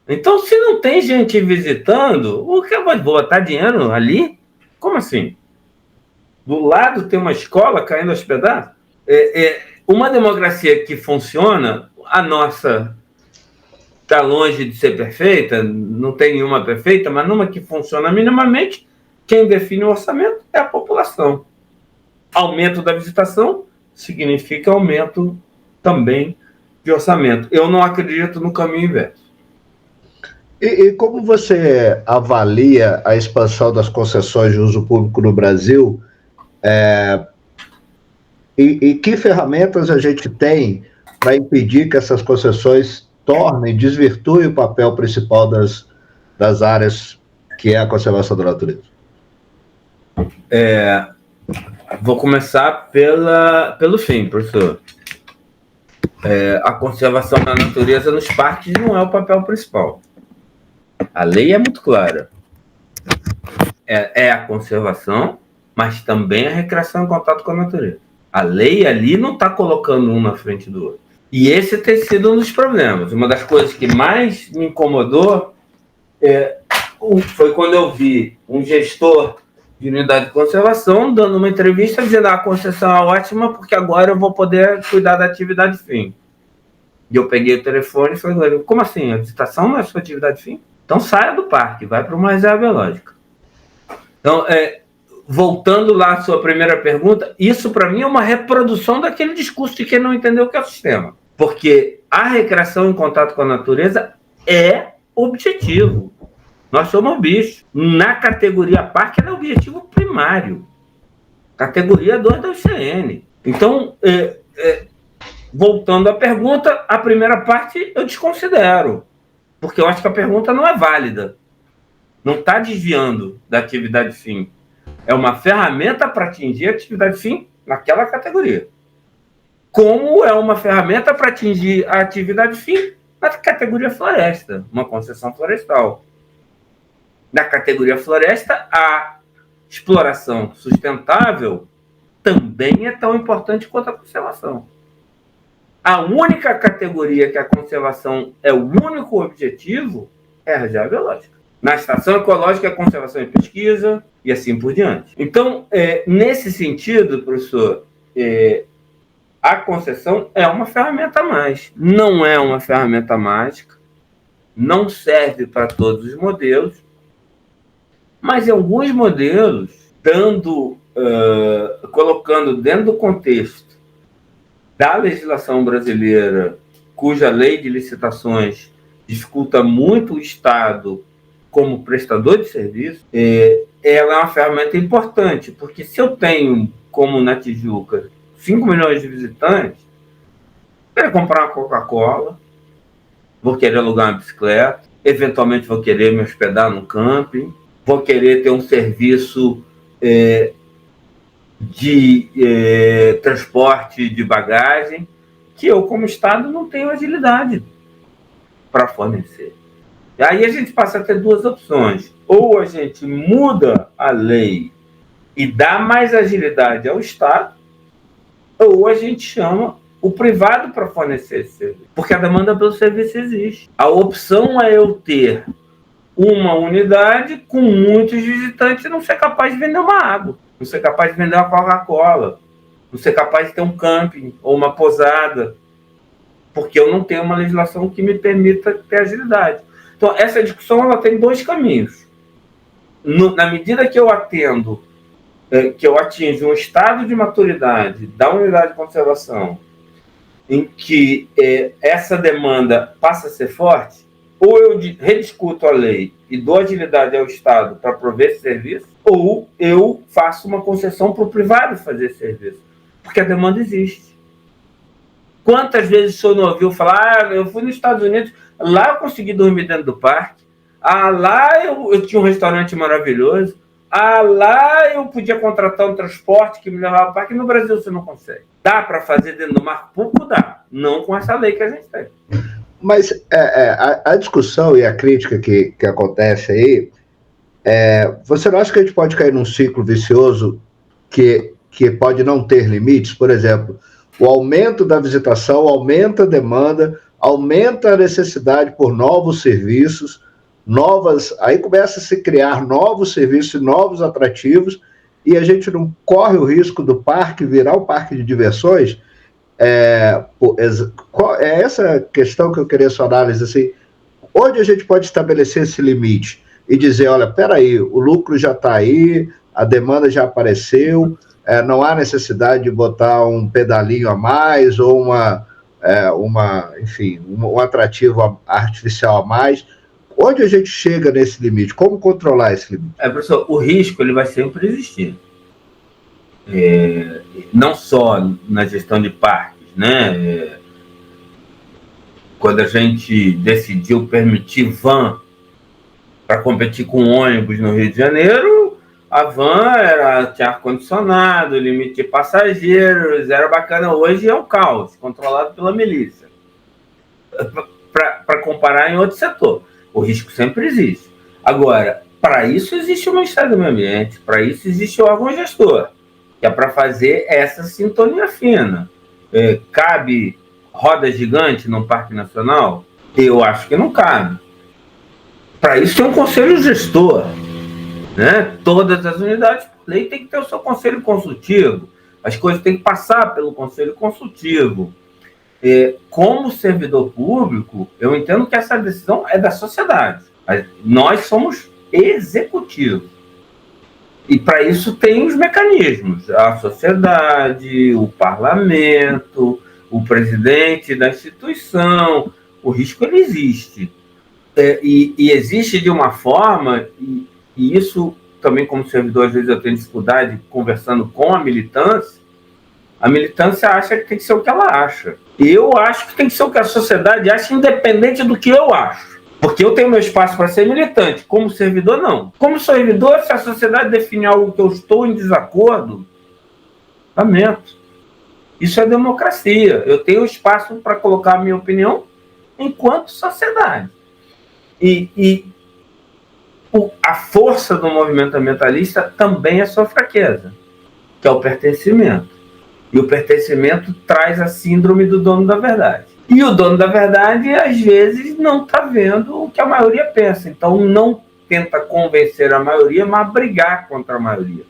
Então, se não tem gente visitando, o que eu vou botar dinheiro ali? Como assim? Do lado tem uma escola caindo aos pedaços? Uma democracia que funciona, a nossa está longe de ser perfeita, não tem nenhuma perfeita, mas numa que funciona minimamente, quem define o orçamento é a população. Aumento da visitação significa aumento também de orçamento. Eu não acredito no caminho inverso. E como você avalia a expansão das concessões de uso público no Brasil? E que ferramentas a gente tem para impedir que essas concessões desvirtuem o papel principal das áreas que é a conservação da natureza? Vou começar pelo fim, professor. A conservação da natureza nos parques não é o papel principal. A lei é muito clara. É a conservação, mas também a recreação em contato com a natureza. A lei ali não está colocando um na frente do outro. E esse tem sido um dos problemas. Uma das coisas que mais me incomodou foi quando eu vi um gestor de unidade de conservação dando uma entrevista dizendo a concessão é ótima porque agora eu vou poder cuidar da atividade fim. E eu peguei o telefone e falei, como assim? A visitação não é sua atividade fim? Então saia do parque, vai para uma reserva biológica. Então, voltando lá à sua primeira pergunta, isso para mim é uma reprodução daquele discurso de quem não entendeu o que é o sistema. Porque a recreação em contato com a natureza é objetivo. Nós somos bichos. Na categoria parque, ela é objetivo primário. Categoria 2 da UCN. Então, voltando à pergunta, a primeira parte eu desconsidero. Porque eu acho que a pergunta não é válida. Não está desviando da atividade fim. É uma ferramenta para atingir a atividade fim naquela categoria. Como é uma ferramenta para atingir a atividade fim na categoria floresta, uma concessão florestal. Na categoria floresta, a exploração sustentável também é tão importante quanto a conservação. A única categoria que a conservação é o único objetivo é a reserva biológica. Na estação ecológica, a conservação e pesquisa, e assim por diante. Então, nesse sentido, professor, a concessão é uma ferramenta a mais. Não é uma ferramenta mágica, não serve para todos os modelos, mas em alguns modelos, colocando dentro do contexto da legislação brasileira, cuja lei de licitações dificulta muito o Estado como prestador de serviço, ela é uma ferramenta importante, porque se eu tenho, como na Tijuca, 5 milhões de visitantes, vou querer comprar uma Coca-Cola, vou querer alugar uma bicicleta, eventualmente vou querer me hospedar num camping, vou querer ter um serviço de transporte de bagagem, que eu, como Estado, não tenho agilidade para fornecer. E aí a gente passa a ter duas opções. Ou a gente muda a lei e dá mais agilidade ao Estado, ou a gente chama o privado para fornecer esse serviço. Porque a demanda pelo serviço existe. A opção é eu ter uma unidade com muitos visitantes e não ser capaz de vender uma água, não ser capaz de vender uma Coca-Cola, não ser capaz de ter um camping ou uma pousada, porque eu não tenho uma legislação que me permita ter agilidade. Então, essa discussão ela tem dois caminhos. Na medida que eu atendo, que eu atinjo um estado de maturidade da unidade de conservação em que essa demanda passa a ser forte, ou eu rediscuto a lei e dou agilidade ao Estado para prover esse serviço, ou eu faço uma concessão para o privado fazer esse serviço, porque a demanda existe. Quantas vezes o senhor não ouviu falar, eu fui nos Estados Unidos, lá eu consegui dormir dentro do parque, lá eu tinha um restaurante maravilhoso, lá eu podia contratar um transporte que me levava ao parque, no Brasil você não consegue. Dá para fazer dentro do marco público? Dá, não com essa lei que a gente tem. Mas a discussão e a crítica que acontece aí, você não acha que a gente pode cair num ciclo vicioso que pode não ter limites? Por exemplo, o aumento da visitação aumenta a demanda, aumenta a necessidade por novos serviços, aí começa a se criar novos serviços, novos atrativos, e a gente não corre o risco do parque virar um parque de diversões? É essa questão que eu queria sua análise, assim, onde a gente pode estabelecer esse limite e dizer, olha, peraí, o lucro já está aí, a demanda já apareceu, não há necessidade de botar um pedalinho a mais ou enfim, um atrativo artificial a mais. Onde a gente chega nesse limite? Como controlar esse limite? Professor, o risco ele vai sempre existir. Não só na gestão de parques, né? Quando a gente decidiu permitir van para competir com ônibus no Rio de Janeiro, a van tinha ar-condicionado, limite de passageiros, era bacana. Hoje é um caos, controlado pela milícia. Para comparar em outro setor, o risco sempre existe. Agora, para isso existe o Ministério do Meio Ambiente, para isso existe o órgão gestor, que é para fazer essa sintonia fina. Cabe roda gigante num parque nacional? Eu acho que não cabe. Para isso tem um conselho gestor, né? Todas as unidades de lei têm que ter o seu conselho consultivo, as coisas têm que passar pelo conselho consultivo. Como servidor público, eu entendo que essa decisão é da sociedade. Nós somos executivos. E para isso tem os mecanismos, a sociedade, o parlamento, o presidente da instituição. O risco ele existe. E existe de uma forma, e isso também como servidor, às vezes eu tenho dificuldade conversando com a militância acha que tem que ser o que ela acha. Eu acho que tem que ser o que a sociedade acha, independente do que eu acho. Porque eu tenho meu espaço para ser militante. Como servidor, não. Como servidor, se a sociedade definir algo que eu estou em desacordo, lamento. Isso é democracia. Eu tenho espaço para colocar a minha opinião enquanto sociedade. A força do movimento ambientalista também é sua fraqueza, que é o pertencimento. E o pertencimento traz a síndrome do dono da verdade. E o dono da verdade, às vezes, não está vendo o que a maioria pensa. Então, não tenta convencer a maioria, mas brigar contra a maioria.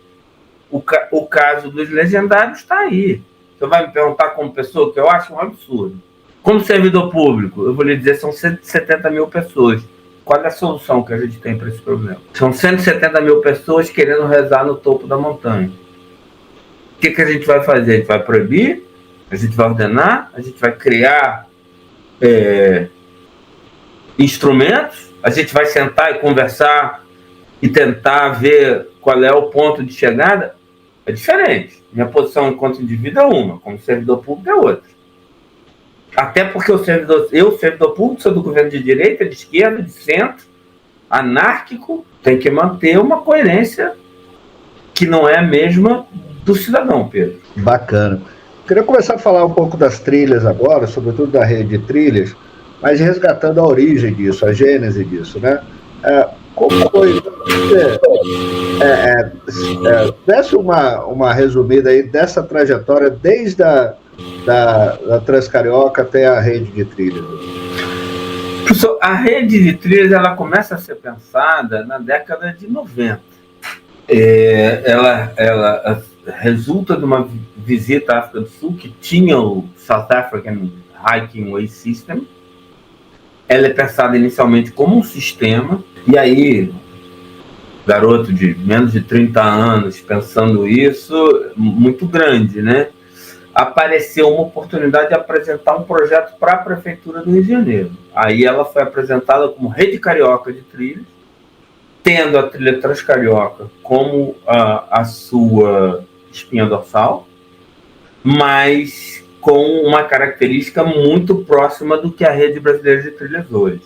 O caso dos legendários está aí. Você vai me perguntar como pessoa, que eu acho um absurdo. Como servidor público, eu vou lhe dizer, são 170 mil pessoas. Qual é a solução que a gente tem para esse problema? São 170 mil pessoas querendo rezar no topo da montanha. O que a gente vai fazer? A gente vai proibir? A gente vai ordenar? A gente vai criar instrumentos? A gente vai sentar e conversar e tentar ver qual é o ponto de chegada? É diferente. Minha posição enquanto indivíduo é uma, como servidor público é outra. Até porque eu, servidor público, sou do governo de direita, de esquerda, de centro, anárquico, tem que manter uma coerência que não é a mesma do cidadão, Pedro. Bacana. Queria começar a falar um pouco das trilhas agora, sobretudo da rede de trilhas, mas resgatando a origem disso, a gênese disso, né? Como foi? Desse uma resumida aí dessa trajetória desde da Transcarioca até a rede de trilhas. Professor, a rede de trilhas ela começa a ser pensada na década de 90. Ela resulta de uma visita à África do Sul, que tinha o South African Hiking Way System. Ela é pensada inicialmente como um sistema, e aí, garoto de menos de 30 anos pensando isso, muito grande, né? Apareceu uma oportunidade de apresentar um projeto para a Prefeitura do Rio de Janeiro. Aí ela foi apresentada como Rede Carioca de Trilhas, tendo a trilha Transcarioca como a sua espinha dorsal, mas com uma característica muito próxima do que a Rede Brasileira de Trilhas hoje.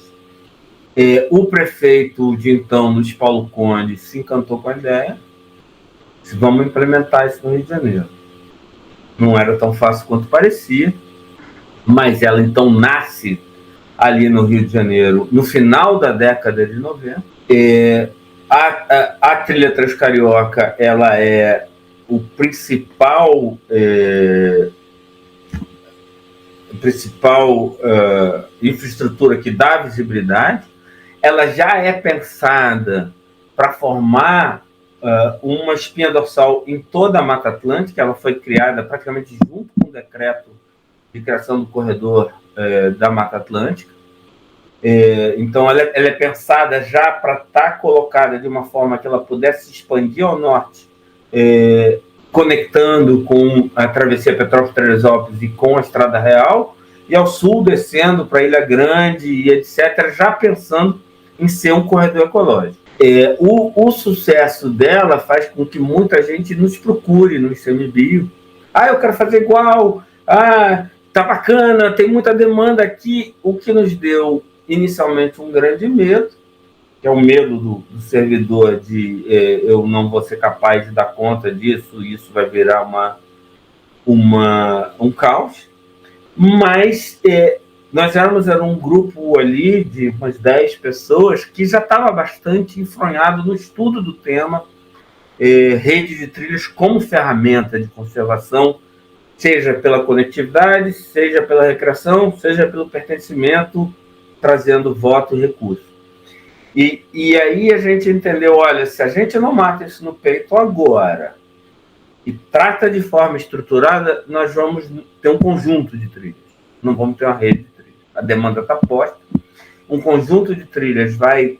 O prefeito de então, Luiz Paulo Conde, se encantou com a ideia, disse, vamos implementar isso no Rio de Janeiro. Não era tão fácil quanto parecia, mas ela então nasce ali no Rio de Janeiro, no final da década de 90. A Trilha Transcarioca, ela é o principal infraestrutura que dá visibilidade. Ela já é pensada para formar uma espinha dorsal em toda a Mata Atlântica. Ela foi criada praticamente junto com o decreto de criação do corredor da Mata Atlântica. Então, ela é pensada já para estar colocada de uma forma que ela pudesse expandir ao norte, conectando com a travessia Petrópolis-Teresópolis e com a Estrada Real, e ao sul descendo para Ilha Grande e etc., já pensando em ser um corredor ecológico. O sucesso dela faz com que muita gente nos procure no ICMBio. Eu quero fazer igual, tá bacana, tem muita demanda aqui. O que nos deu inicialmente um grande medo, que é o medo do servidor de eu não vou ser capaz de dar conta disso, e isso vai virar um caos. Mas nós era um grupo ali de umas 10 pessoas que já estava bastante enfronhado no estudo do tema, rede de trilhas como ferramenta de conservação, seja pela conectividade, seja pela recreação, seja pelo pertencimento, trazendo voto e recurso. E aí a gente entendeu, olha, se a gente não mata isso no peito agora e trata de forma estruturada, nós vamos ter um conjunto de trilhas, não vamos ter uma rede de trilhas. A demanda está posta, um conjunto de trilhas vai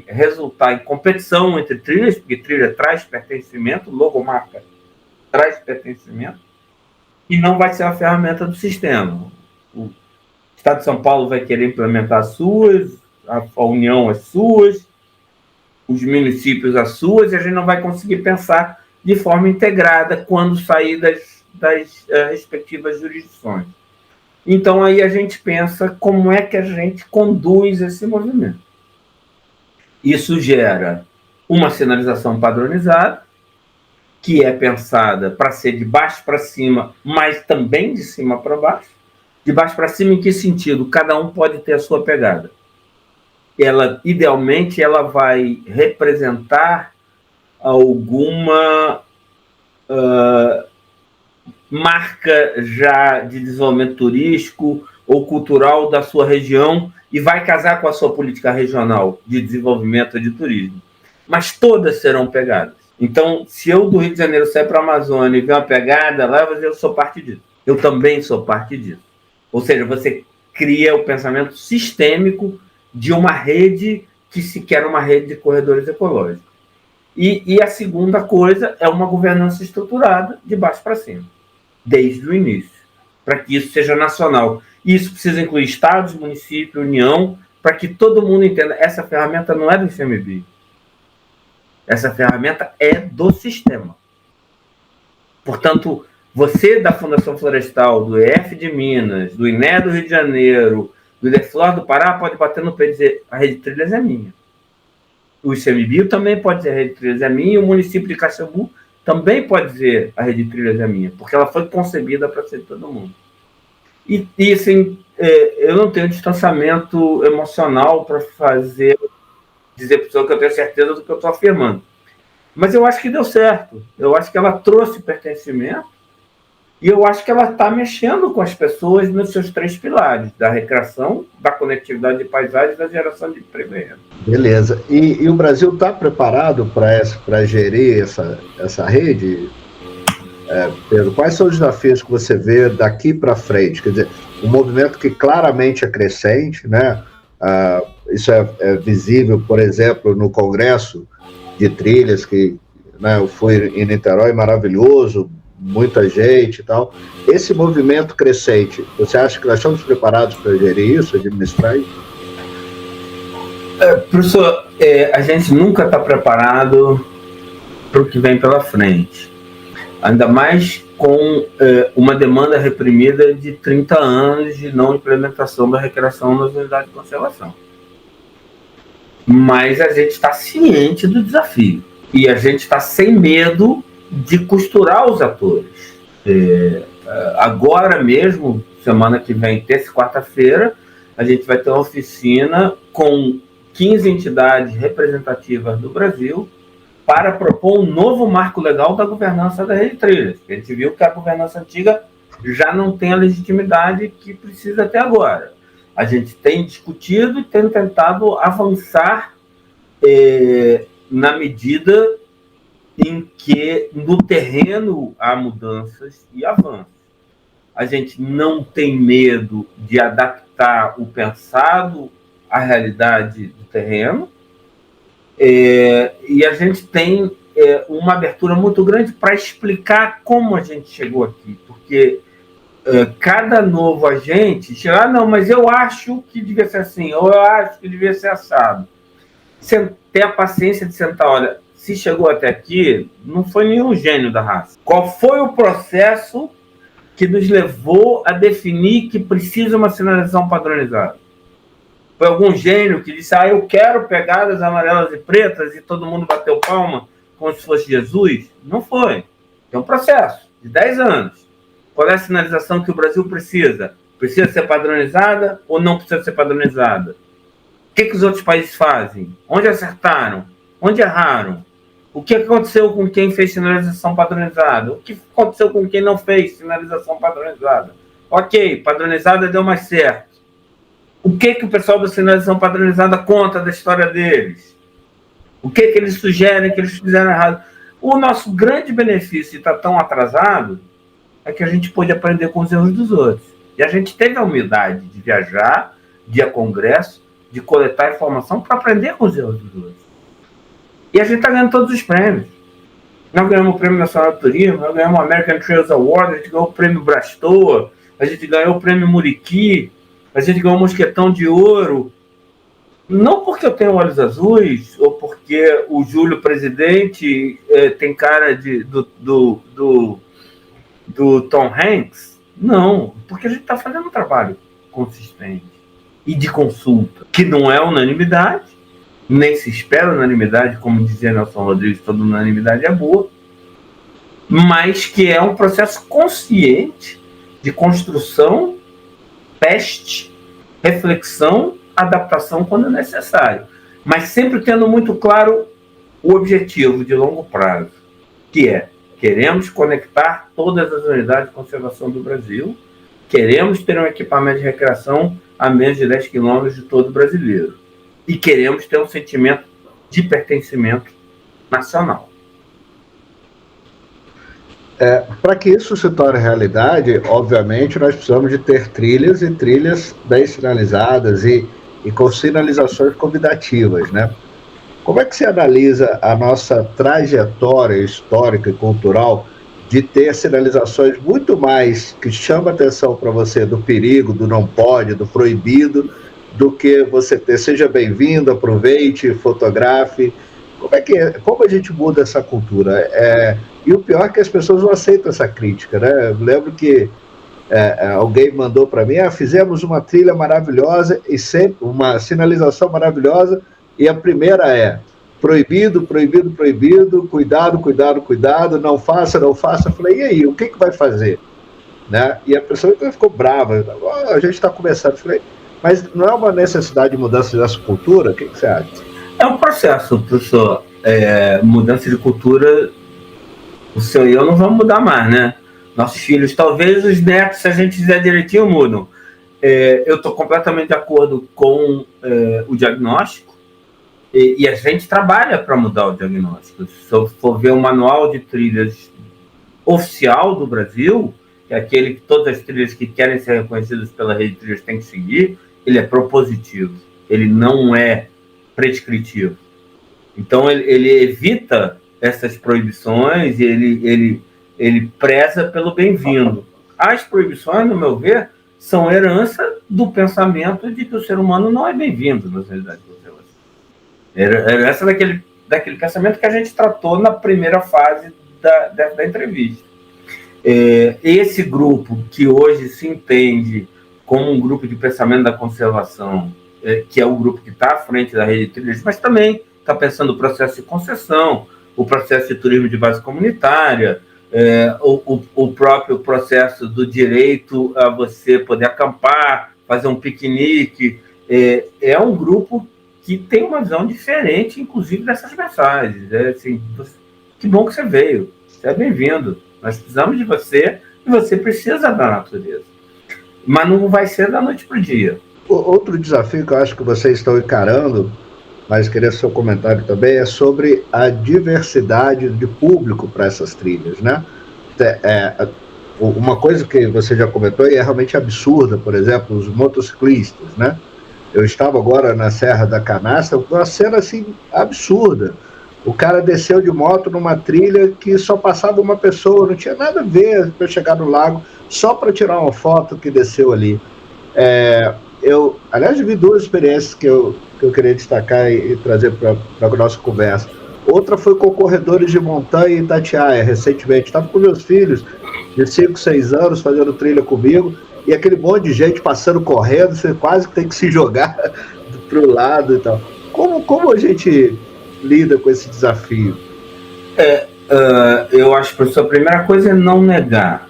resultar em competição entre trilhas, porque trilha traz pertencimento, logomarca traz pertencimento, e não vai ser a ferramenta do sistema. O Estado de São Paulo vai querer implementar as suas, a União as suas, os municípios as suas, e a gente não vai conseguir pensar de forma integrada quando sair das respectivas jurisdições. Então, aí a gente pensa como é que a gente conduz esse movimento. Isso gera uma sinalização padronizada, que é pensada para ser de baixo para cima, mas também de cima para baixo. De baixo para cima, em que sentido? Cada um pode ter a sua pegada. Idealmente, ela vai representar alguma marca já de desenvolvimento turístico ou cultural da sua região e vai casar com a sua política regional de desenvolvimento de turismo. Mas todas serão pegadas. Então, se eu do Rio de Janeiro sair para a Amazônia e ver uma pegada lá, eu sou parte disso. Eu também sou parte disso. Ou seja, você cria o pensamento sistêmico de uma rede que se quer uma rede de corredores ecológicos. E a segunda coisa é uma governança estruturada de baixo para cima, desde o início, para que isso seja nacional. E isso precisa incluir estados, município, União, para que todo mundo entenda. Essa ferramenta não é do ICMBio. Essa ferramenta é do sistema. Portanto, você da Fundação Florestal, do EF de Minas, do INE do Rio de Janeiro, do IDEFLOR do Pará, pode bater no pé e dizer, a rede de trilhas é minha. O ICMBio também pode dizer, a rede de trilhas é minha, e o município de Caxambu também pode dizer, a rede de trilhas é minha, porque ela foi concebida para ser de todo mundo. E assim, eu não tenho distanciamento emocional para dizer para a pessoa que eu tenho certeza do que eu estou afirmando. Mas eu acho que deu certo. Eu acho que ela trouxe pertencimento e eu acho que ela está mexendo com as pessoas nos seus 3 pilares, da recreação, da conectividade de paisagem e da geração de emprego. Beleza. E o Brasil está preparado para gerir essa rede? Pedro, quais são os desafios que você vê daqui para frente? Quer dizer, um movimento que claramente é crescente, né? Isso é visível, por exemplo, no Congresso de Trilhas, que, né, eu fui em Niterói, maravilhoso, muita gente e tal. Esse movimento crescente, você acha que nós estamos preparados para gerir isso, administrar isso? Professor, a gente nunca está preparado para o que vem pela frente. Ainda mais com uma demanda reprimida de 30 anos de não implementação da recreação nas unidades de conservação. Mas a gente está ciente do desafio e a gente está sem medo de costurar os atores. Agora mesmo, semana que vem, terça e quarta-feira, a gente vai ter uma oficina com 15 entidades representativas do Brasil para propor um novo marco legal da governança da Rede Trilhas. A gente viu que a governança antiga já não tem a legitimidade que precisa ter agora. A gente tem discutido e tem tentado avançar na medida em que no terreno há mudanças e avanços. A gente não tem medo de adaptar o pensado à realidade do terreno, e a gente tem uma abertura muito grande para explicar como a gente chegou aqui, porque cada novo agente chega, não, mas eu acho que devia ser assim, ou eu acho que devia ser assado. Ter a paciência de sentar, olha, se chegou até aqui, não foi nenhum gênio da raça. Qual foi o processo que nos levou a definir que precisa uma sinalização padronizada? Foi algum gênio que disse, eu quero pegadas amarelas e pretas, e todo mundo bateu palma como se fosse Jesus? Não foi. É um processo de 10 anos. Qual é a sinalização que o Brasil precisa? Precisa ser padronizada ou não precisa ser padronizada? O que os outros países fazem? Onde acertaram? Onde erraram? O que aconteceu com quem fez sinalização padronizada? O que aconteceu com quem não fez sinalização padronizada? Ok, padronizada deu mais certo. O que o pessoal da sinalização padronizada conta da história deles? O que eles sugerem que eles fizeram errado? O nosso grande benefício de estar tão atrasado é que a gente pôde aprender com os erros dos outros. E a gente teve a humildade de viajar, de ir a congresso, de coletar informação para aprender com os erros dos outros. E a gente está ganhando todos os prêmios. Nós ganhamos o Prêmio Nacional de Turismo, nós ganhamos o American Trails Award, a gente ganhou o Prêmio Brastoa, a gente ganhou o Prêmio Muriqui, a gente ganhou o Mosquetão de Ouro. Não porque eu tenho olhos azuis, ou porque o Júlio, presidente, tem cara do Tom Hanks. Não, porque a gente está fazendo um trabalho consistente e de consulta, que não é unanimidade, nem se espera unanimidade, como dizia Nelson Rodrigues, toda unanimidade é boa, mas que é um processo consciente de construção, teste, reflexão, adaptação quando necessário, mas sempre tendo muito claro o objetivo de longo prazo, que é: queremos conectar todas as unidades de conservação do Brasil, queremos ter um equipamento de recreação a menos de 10 quilômetros de todo brasileiro. E queremos ter um sentimento de pertencimento nacional. Para que isso se torne realidade, obviamente, nós precisamos de ter trilhas, e trilhas bem sinalizadas e com sinalizações convidativas, né? Como é que se analisa a nossa trajetória histórica e cultural de ter sinalizações muito mais que chamam a atenção para você do perigo, do não pode, do proibido, do que você ter seja bem-vindo, aproveite, fotografe? Como a gente muda essa cultura? E o pior é que as pessoas não aceitam essa crítica, né? Eu lembro que alguém mandou para mim, fizemos uma trilha maravilhosa e sempre uma sinalização maravilhosa, e a primeira é: proibido, proibido, proibido, cuidado, cuidado, cuidado, não faça, não faça. Eu falei, e aí, o que vai fazer? Né? E a pessoa ficou brava, a gente está começando. Eu falei, mas não é uma necessidade de mudança dessa cultura? O que você acha? É um processo, professor. Mudança de cultura, o senhor e eu não vamos mudar mais, né? Nossos filhos, talvez os netos, se a gente fizer direitinho, mudam. Eu estou completamente de acordo com o diagnóstico, e a gente trabalha para mudar o diagnóstico. Se eu for ver o manual de trilhas oficial do Brasil, que é aquele que todas as trilhas que querem ser reconhecidas pela Rede Trilhas têm que seguir, ele é propositivo, ele não é prescritivo. Então, ele evita essas proibições e ele preza pelo bem-vindo. As proibições, no meu ver, são herança do pensamento de que o ser humano não é bem-vindo nas realidades de conservação. Herança daquele pensamento que a gente tratou na primeira fase da entrevista. Esse grupo, que hoje se entende como um grupo de pensamento da conservação, que é o grupo que está à frente da rede de trilhas, mas também está pensando o processo de concessão, o processo de turismo de base comunitária, o próprio processo do direito a você poder acampar, fazer um piquenique. É um grupo que tem uma visão diferente, inclusive, dessas mensagens. Assim, que bom que você veio, você é bem-vindo. Nós precisamos de você e você precisa da natureza. Mas não vai ser da noite para o dia. Outro desafio que eu acho que vocês estão encarando, mas queria seu comentário também, é sobre a diversidade de público para essas trilhas, né? Uma coisa que você já comentou e é realmente absurda, por exemplo, os motociclistas, né? Eu estava agora na Serra da Canastra, uma cena assim absurda. O cara desceu de moto numa trilha que só passava uma pessoa, não tinha nada a ver para chegar no lago, só para tirar uma foto que desceu ali. Eu, aliás, vi duas experiências que eu queria destacar e trazer para a nossa conversa. Outra foi com corredores de montanha em Itatiaia, recentemente. Estava com meus filhos de 5, 6 anos fazendo trilha comigo, e aquele monte de gente passando correndo, você quase que tem que se jogar para o lado e tal. Como a gente lida com esse desafio? Eu acho que a primeira coisa é não negar.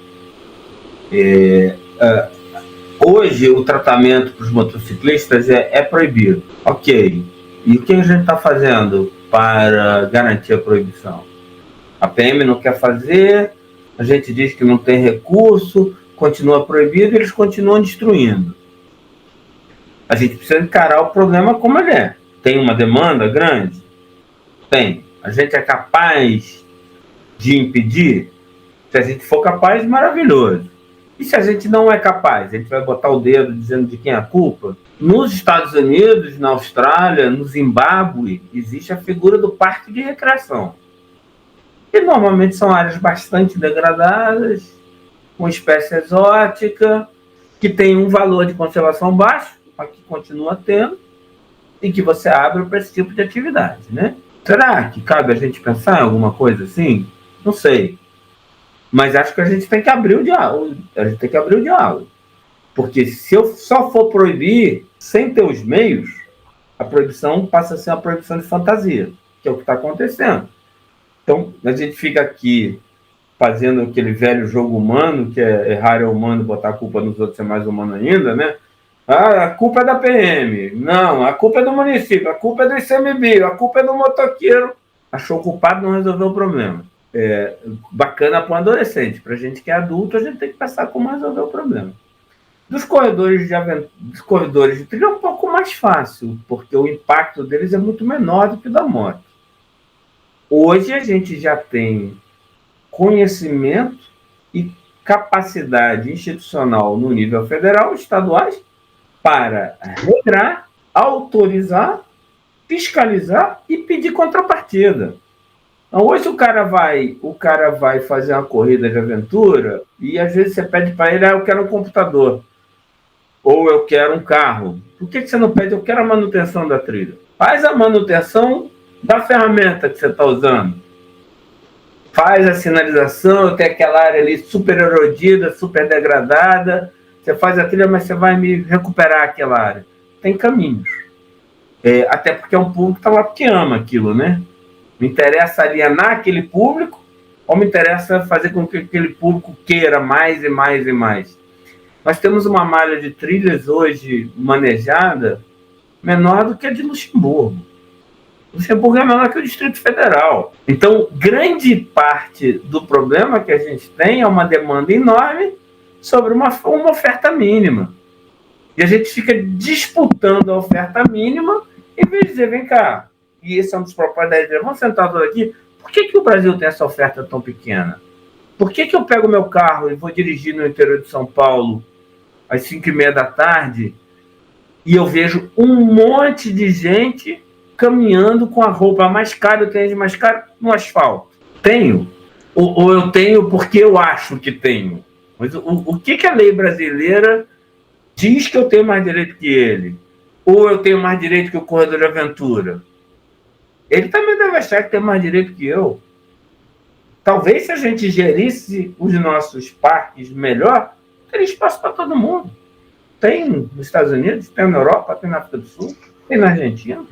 Hoje, o tratamento para os motociclistas é proibido. Ok. E o que a gente está fazendo para garantir a proibição? A PM não quer fazer, a gente diz que não tem recurso, continua proibido e eles continuam destruindo. A gente precisa encarar o problema como ele é. Tem uma demanda grande? Tem. A gente é capaz de impedir? Se a gente for capaz, maravilhoso. E se a gente não é capaz? A gente vai botar o dedo dizendo de quem é a culpa? Nos Estados Unidos, na Austrália, no Zimbábue, existe a figura do parque de recreação. E normalmente são áreas bastante degradadas, com espécie exótica, que tem um valor de conservação baixo, mas que continua tendo, e que você abre para esse tipo de atividade, né? Será que cabe a gente pensar em alguma coisa assim? Não sei. Mas acho que a gente tem que abrir o diálogo. Porque se eu só for proibir sem ter os meios, a proibição passa a ser uma proibição de fantasia, que é o que está acontecendo. Então, a gente fica aqui fazendo aquele velho jogo humano, que é errar é humano, botar a culpa nos outros é mais humano ainda, né? A culpa é da PM. Não, a culpa é do município, a culpa é do ICMBio, a culpa é do motoqueiro. Achou o culpado, não resolveu o problema. Bacana para um adolescente. Para a gente que é adulto, a gente tem que pensar como resolver o problema. Dos corredores de trilha é um pouco mais fácil, porque o impacto deles é muito menor do que o da moto. Hoje a gente já tem conhecimento e capacidade institucional no nível federal, estaduais, para regrar, autorizar, fiscalizar e pedir contrapartida. Então, hoje o cara vai fazer uma corrida de aventura e às vezes você pede para ele, eu quero um computador ou eu quero um carro. Por que você não pede, eu quero a manutenção da trilha? Faz a manutenção da ferramenta que você está usando. Faz a sinalização, tem aquela área ali super erodida, super degradada. Você faz a trilha, mas você vai me recuperar aquela área. Tem caminhos. Até porque é um público que tá lá porque ama aquilo, né? Me interessa alienar aquele público ou me interessa fazer com que aquele público queira mais e mais e mais? Nós temos uma malha de trilhas hoje manejada menor do que a de Luxemburgo. Luxemburgo é menor que o Distrito Federal. Então, grande parte do problema que a gente tem é uma demanda enorme sobre uma oferta mínima. E a gente fica disputando a oferta mínima em vez de dizer, vem cá, e esse é um dos propósitos da ideia, vamos sentar todos aqui, por que o Brasil tem essa oferta tão pequena? Por que eu pego meu carro e vou dirigir no interior de São Paulo às 5h30 da tarde e eu vejo um monte de gente caminhando com a roupa mais cara, o tênis mais caro, no asfalto? Tenho. Ou eu tenho porque eu acho que tenho. Mas o que a lei brasileira diz que eu tenho mais direito que ele? Ou eu tenho mais direito que o corredor de aventura? Ele também deve achar que tem mais direito que eu. Talvez se a gente gerisse os nossos parques melhor, teria espaço para todo mundo. Tem nos Estados Unidos, tem na Europa, tem na África do Sul, tem na Argentina.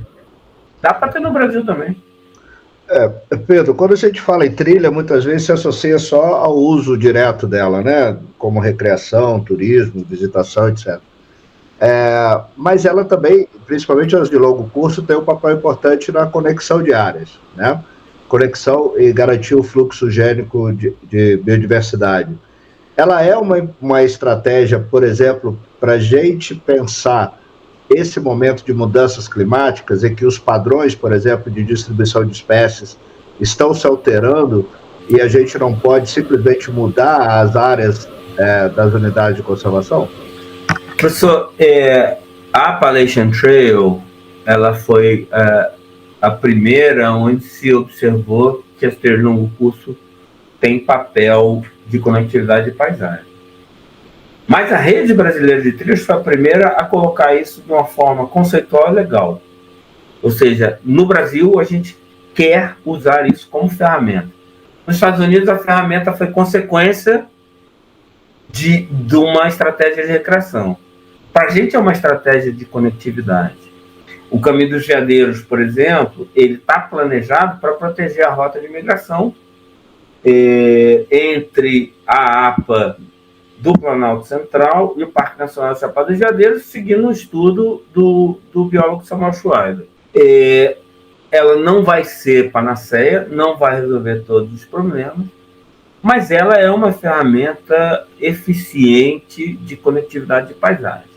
Dá para ter no Brasil também. Pedro, quando a gente fala em trilha, muitas vezes se associa só ao uso direto dela, né? Como recreação, turismo, visitação, etc. Mas ela também, principalmente as de longo curso, tem um papel importante na conexão de áreas, né? Conexão e garantir o fluxo gênico de biodiversidade. Ela é uma estratégia, por exemplo, para a gente pensar esse momento de mudanças climáticas em que os padrões, por exemplo, de distribuição de espécies estão se alterando e a gente não pode simplesmente mudar as áreas das unidades de conservação? Professor, a Appalachian Trail, ela foi a primeira onde se observou que as trilhas de longo curso têm papel de conectividade de paisagem. Mas a Rede Brasileira de Trilhas foi a primeira a colocar isso de uma forma conceitual e legal. Ou seja, no Brasil, a gente quer usar isso como ferramenta. Nos Estados Unidos, a ferramenta foi consequência de uma estratégia de recreação. Para a gente, é uma estratégia de conectividade. O Caminho dos Veadeiros, por exemplo, ele está planejado para proteger a rota de migração entre a APA do Planalto Central e o Parque Nacional de Chapada dos Veadeiros, seguindo um estudo do biólogo Samuel Schweider. Ela não vai ser panaceia, não vai resolver todos os problemas, mas ela é uma ferramenta eficiente de conectividade de paisagem.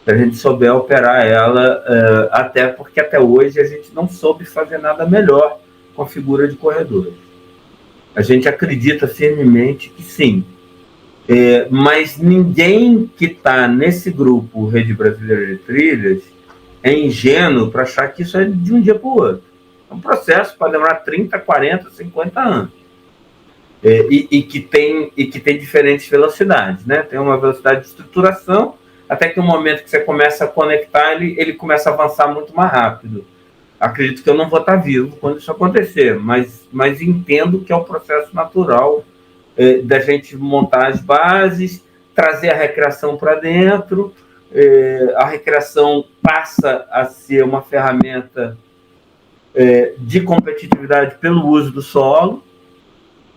Se a gente souber operar ela, até porque até hoje a gente não soube fazer nada melhor com a figura de corredores. A gente acredita firmemente que sim. Mas ninguém que está nesse grupo Rede Brasileira de Trilhas é ingênuo para achar que isso é de um dia para o outro. É um processo que pode demorar 30, 40, 50 anos. E que tem diferentes velocidades, né? Tem uma velocidade de estruturação, até que no momento que você começa a conectar, ele começa a avançar muito mais rápido. Acredito que eu não vou estar vivo quando isso acontecer, mas entendo que é um processo natural da gente montar as bases, trazer a recreação para dentro. A recreação passa a ser uma ferramenta de competitividade pelo uso do solo,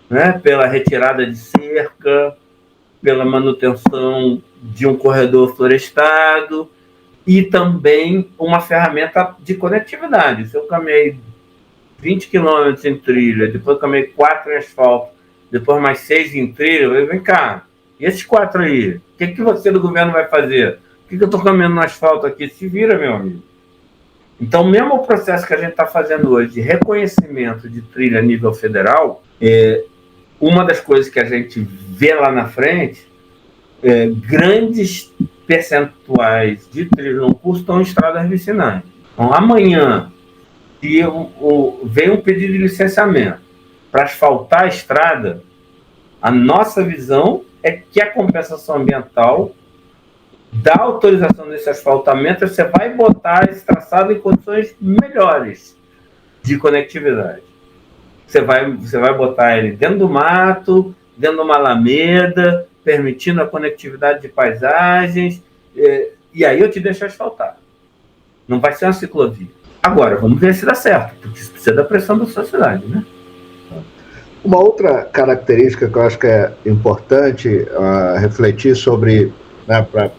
né, pela retirada de cerca, pela manutenção de um corredor florestado e também uma ferramenta de conectividade. Se eu caminhei 20 quilômetros em trilha, depois caminhei 4 em asfalto, depois mais 6 em trilha, eu falei, vem cá, e esses 4 aí? O que você do governo vai fazer? Por que eu estou caminhando no asfalto aqui? Se vira, meu amigo. Então, mesmo o processo que a gente está fazendo hoje de reconhecimento de trilha a nível federal, uma das coisas que a gente vê lá na frente, grandes percentuais de trilha de longo curso estão em estradas vicinais. Então, amanhã, se vem um pedido de licenciamento para asfaltar a estrada, a nossa visão é que a compensação ambiental da autorização desse asfaltamento, você vai botar esse traçado em condições melhores de conectividade. Você vai botar ele dentro do mato, dentro de uma alameda, permitindo a conectividade de paisagens, e aí eu te deixo asfaltar. Não vai ser uma ciclovia. Agora, vamos ver se dá certo, porque isso precisa da pressão da sociedade, né? Uma outra característica que eu acho que é importante refletir sobre, né, para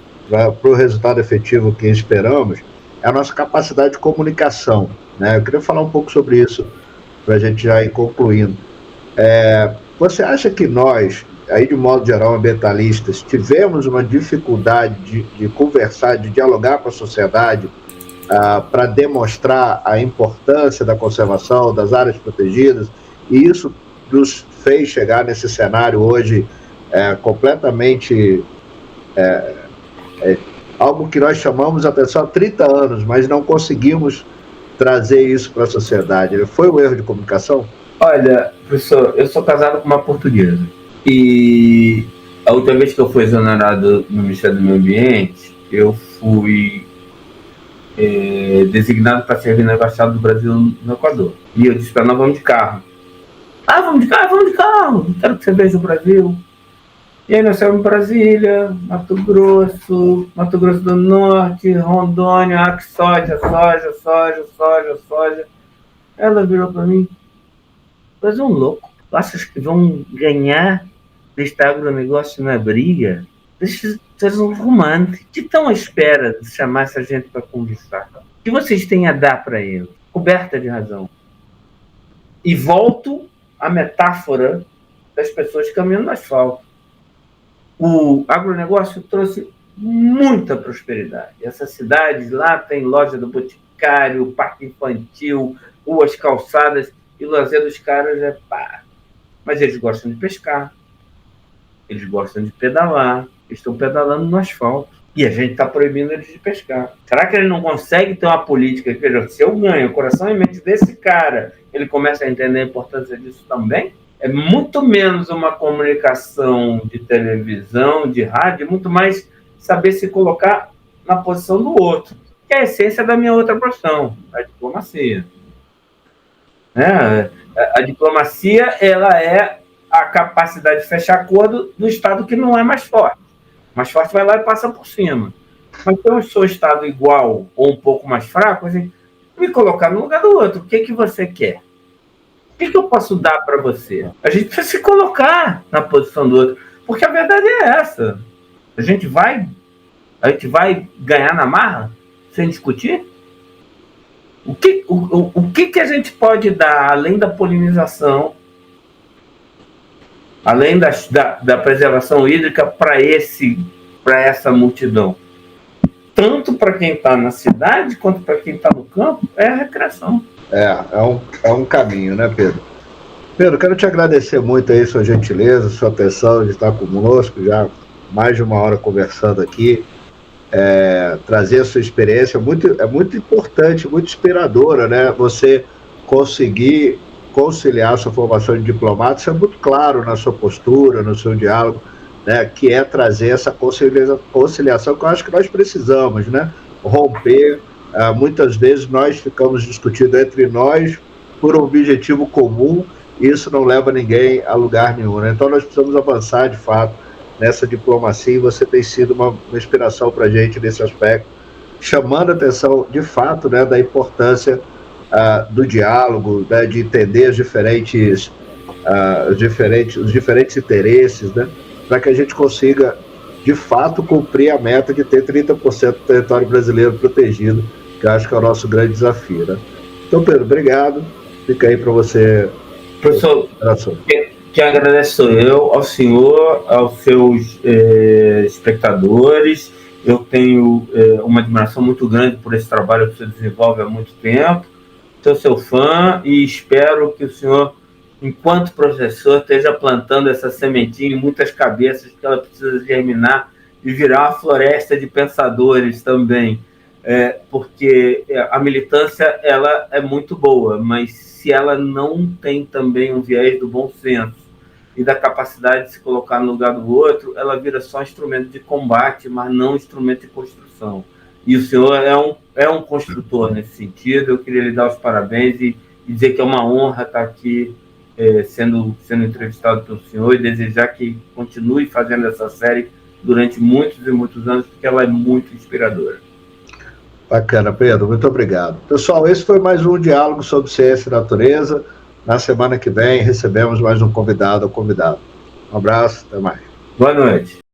o resultado efetivo que esperamos, é a nossa capacidade de comunicação, né? Eu queria falar um pouco sobre isso, para a gente já ir concluindo. Você acha que nós, aí de modo geral, ambientalistas, tivemos uma dificuldade de conversar, de dialogar com a sociedade para demonstrar a importância da conservação das áreas protegidas, e isso nos fez chegar nesse cenário hoje completamente algo que nós chamamos a atenção há 30 anos, mas não conseguimos trazer isso para a sociedade? Foi um erro de comunicação? Olha, professor, eu sou casado com uma portuguesa. E a última vez que eu fui exonerado no Ministério do Meio Ambiente, eu fui designado para servir na Embaixada do Brasil no Equador. E eu disse para ela, vamos de carro. Vamos de carro, Não quero que você veja o Brasil. E aí nós saímos em Brasília, Mato Grosso do Norte, Rondônia, soja. Ela virou para mim, mas um louco. Achas que vão ganhar deste agronegócio na briga? Deixa ser um romance. O que estão à espera de chamar essa gente para conversar? O que vocês têm a dar para eles? Coberta de razão. E volto à metáfora das pessoas caminhando no asfalto. O agronegócio trouxe muita prosperidade. Essas cidades lá tem loja do Boticário, parque infantil, ruas, calçadas, e o lazer dos caras é pá. Mas eles gostam de pescar, eles gostam de pedalar, eles estão pedalando no asfalto. E a gente está proibindo eles de pescar. Será que ele não consegue ter uma política que, se eu ganho o coração e mente desse cara, ele começa a entender a importância disso também? É muito menos uma comunicação de televisão, de rádio, muito mais saber se colocar na posição do outro, que é a essência da minha outra profissão, a diplomacia. A diplomacia, ela é a capacidade de fechar acordo do Estado que não é mais forte. O mais forte vai lá e passa por cima. Mas se eu sou Estado igual ou um pouco mais fraco, assim, me colocar no lugar do outro. O que você quer? O que eu posso dar para você? A gente precisa se colocar na posição do outro. Porque a verdade é essa. A gente vai ganhar na marra sem discutir? O que a gente pode dar, além da polinização, além da preservação hídrica, para essa multidão? Tanto para quem está na cidade, quanto para quem está no campo, é a recreação. É um caminho, né, Pedro? Pedro, quero te agradecer muito aí sua gentileza, sua atenção de estar conosco, já mais de uma hora conversando aqui, trazer a sua experiência, é muito importante, muito inspiradora, né? Você conseguir conciliar a sua formação de diplomata, isso é muito claro na sua postura, no seu diálogo, né? Que é trazer essa conciliação que eu acho que nós precisamos, né? Romper. Muitas vezes nós ficamos discutindo entre nós por um objetivo comum e isso não leva ninguém a lugar nenhum, né? Então nós precisamos avançar de fato nessa diplomacia e você tem sido uma inspiração para a gente nesse aspecto, chamando a atenção de fato, né, da importância do diálogo, né, de entender os diferentes interesses, né, para que a gente consiga de fato cumprir a meta de ter 30% do território brasileiro protegido, que eu acho que é o nosso grande desafio, né? Então, Pedro, obrigado. Fica aí para você. Professor, quem agradece sou eu, ao senhor, aos seus espectadores. Eu tenho uma admiração muito grande por esse trabalho que você desenvolve há muito tempo. Sou seu fã e espero que o senhor, enquanto professor, esteja plantando essa sementinha em muitas cabeças, que ela precisa germinar e virar uma floresta de pensadores também. Porque a militância ela é muito boa, mas se ela não tem também um viés do bom senso e da capacidade de se colocar no lugar do outro, ela vira só instrumento de combate, mas não instrumento de construção. E o senhor é um construtor nesse sentido. Eu queria lhe dar os parabéns e dizer que é uma honra estar aqui sendo entrevistado pelo senhor e desejar que continue fazendo essa série durante muitos e muitos anos, porque ela é muito inspiradora. Bacana, Pedro, muito obrigado. Pessoal, esse foi mais um Diálogo sobre Ciência e Natureza. Na semana que vem recebemos mais um convidado ou convidado. Um abraço, até mais. Boa noite.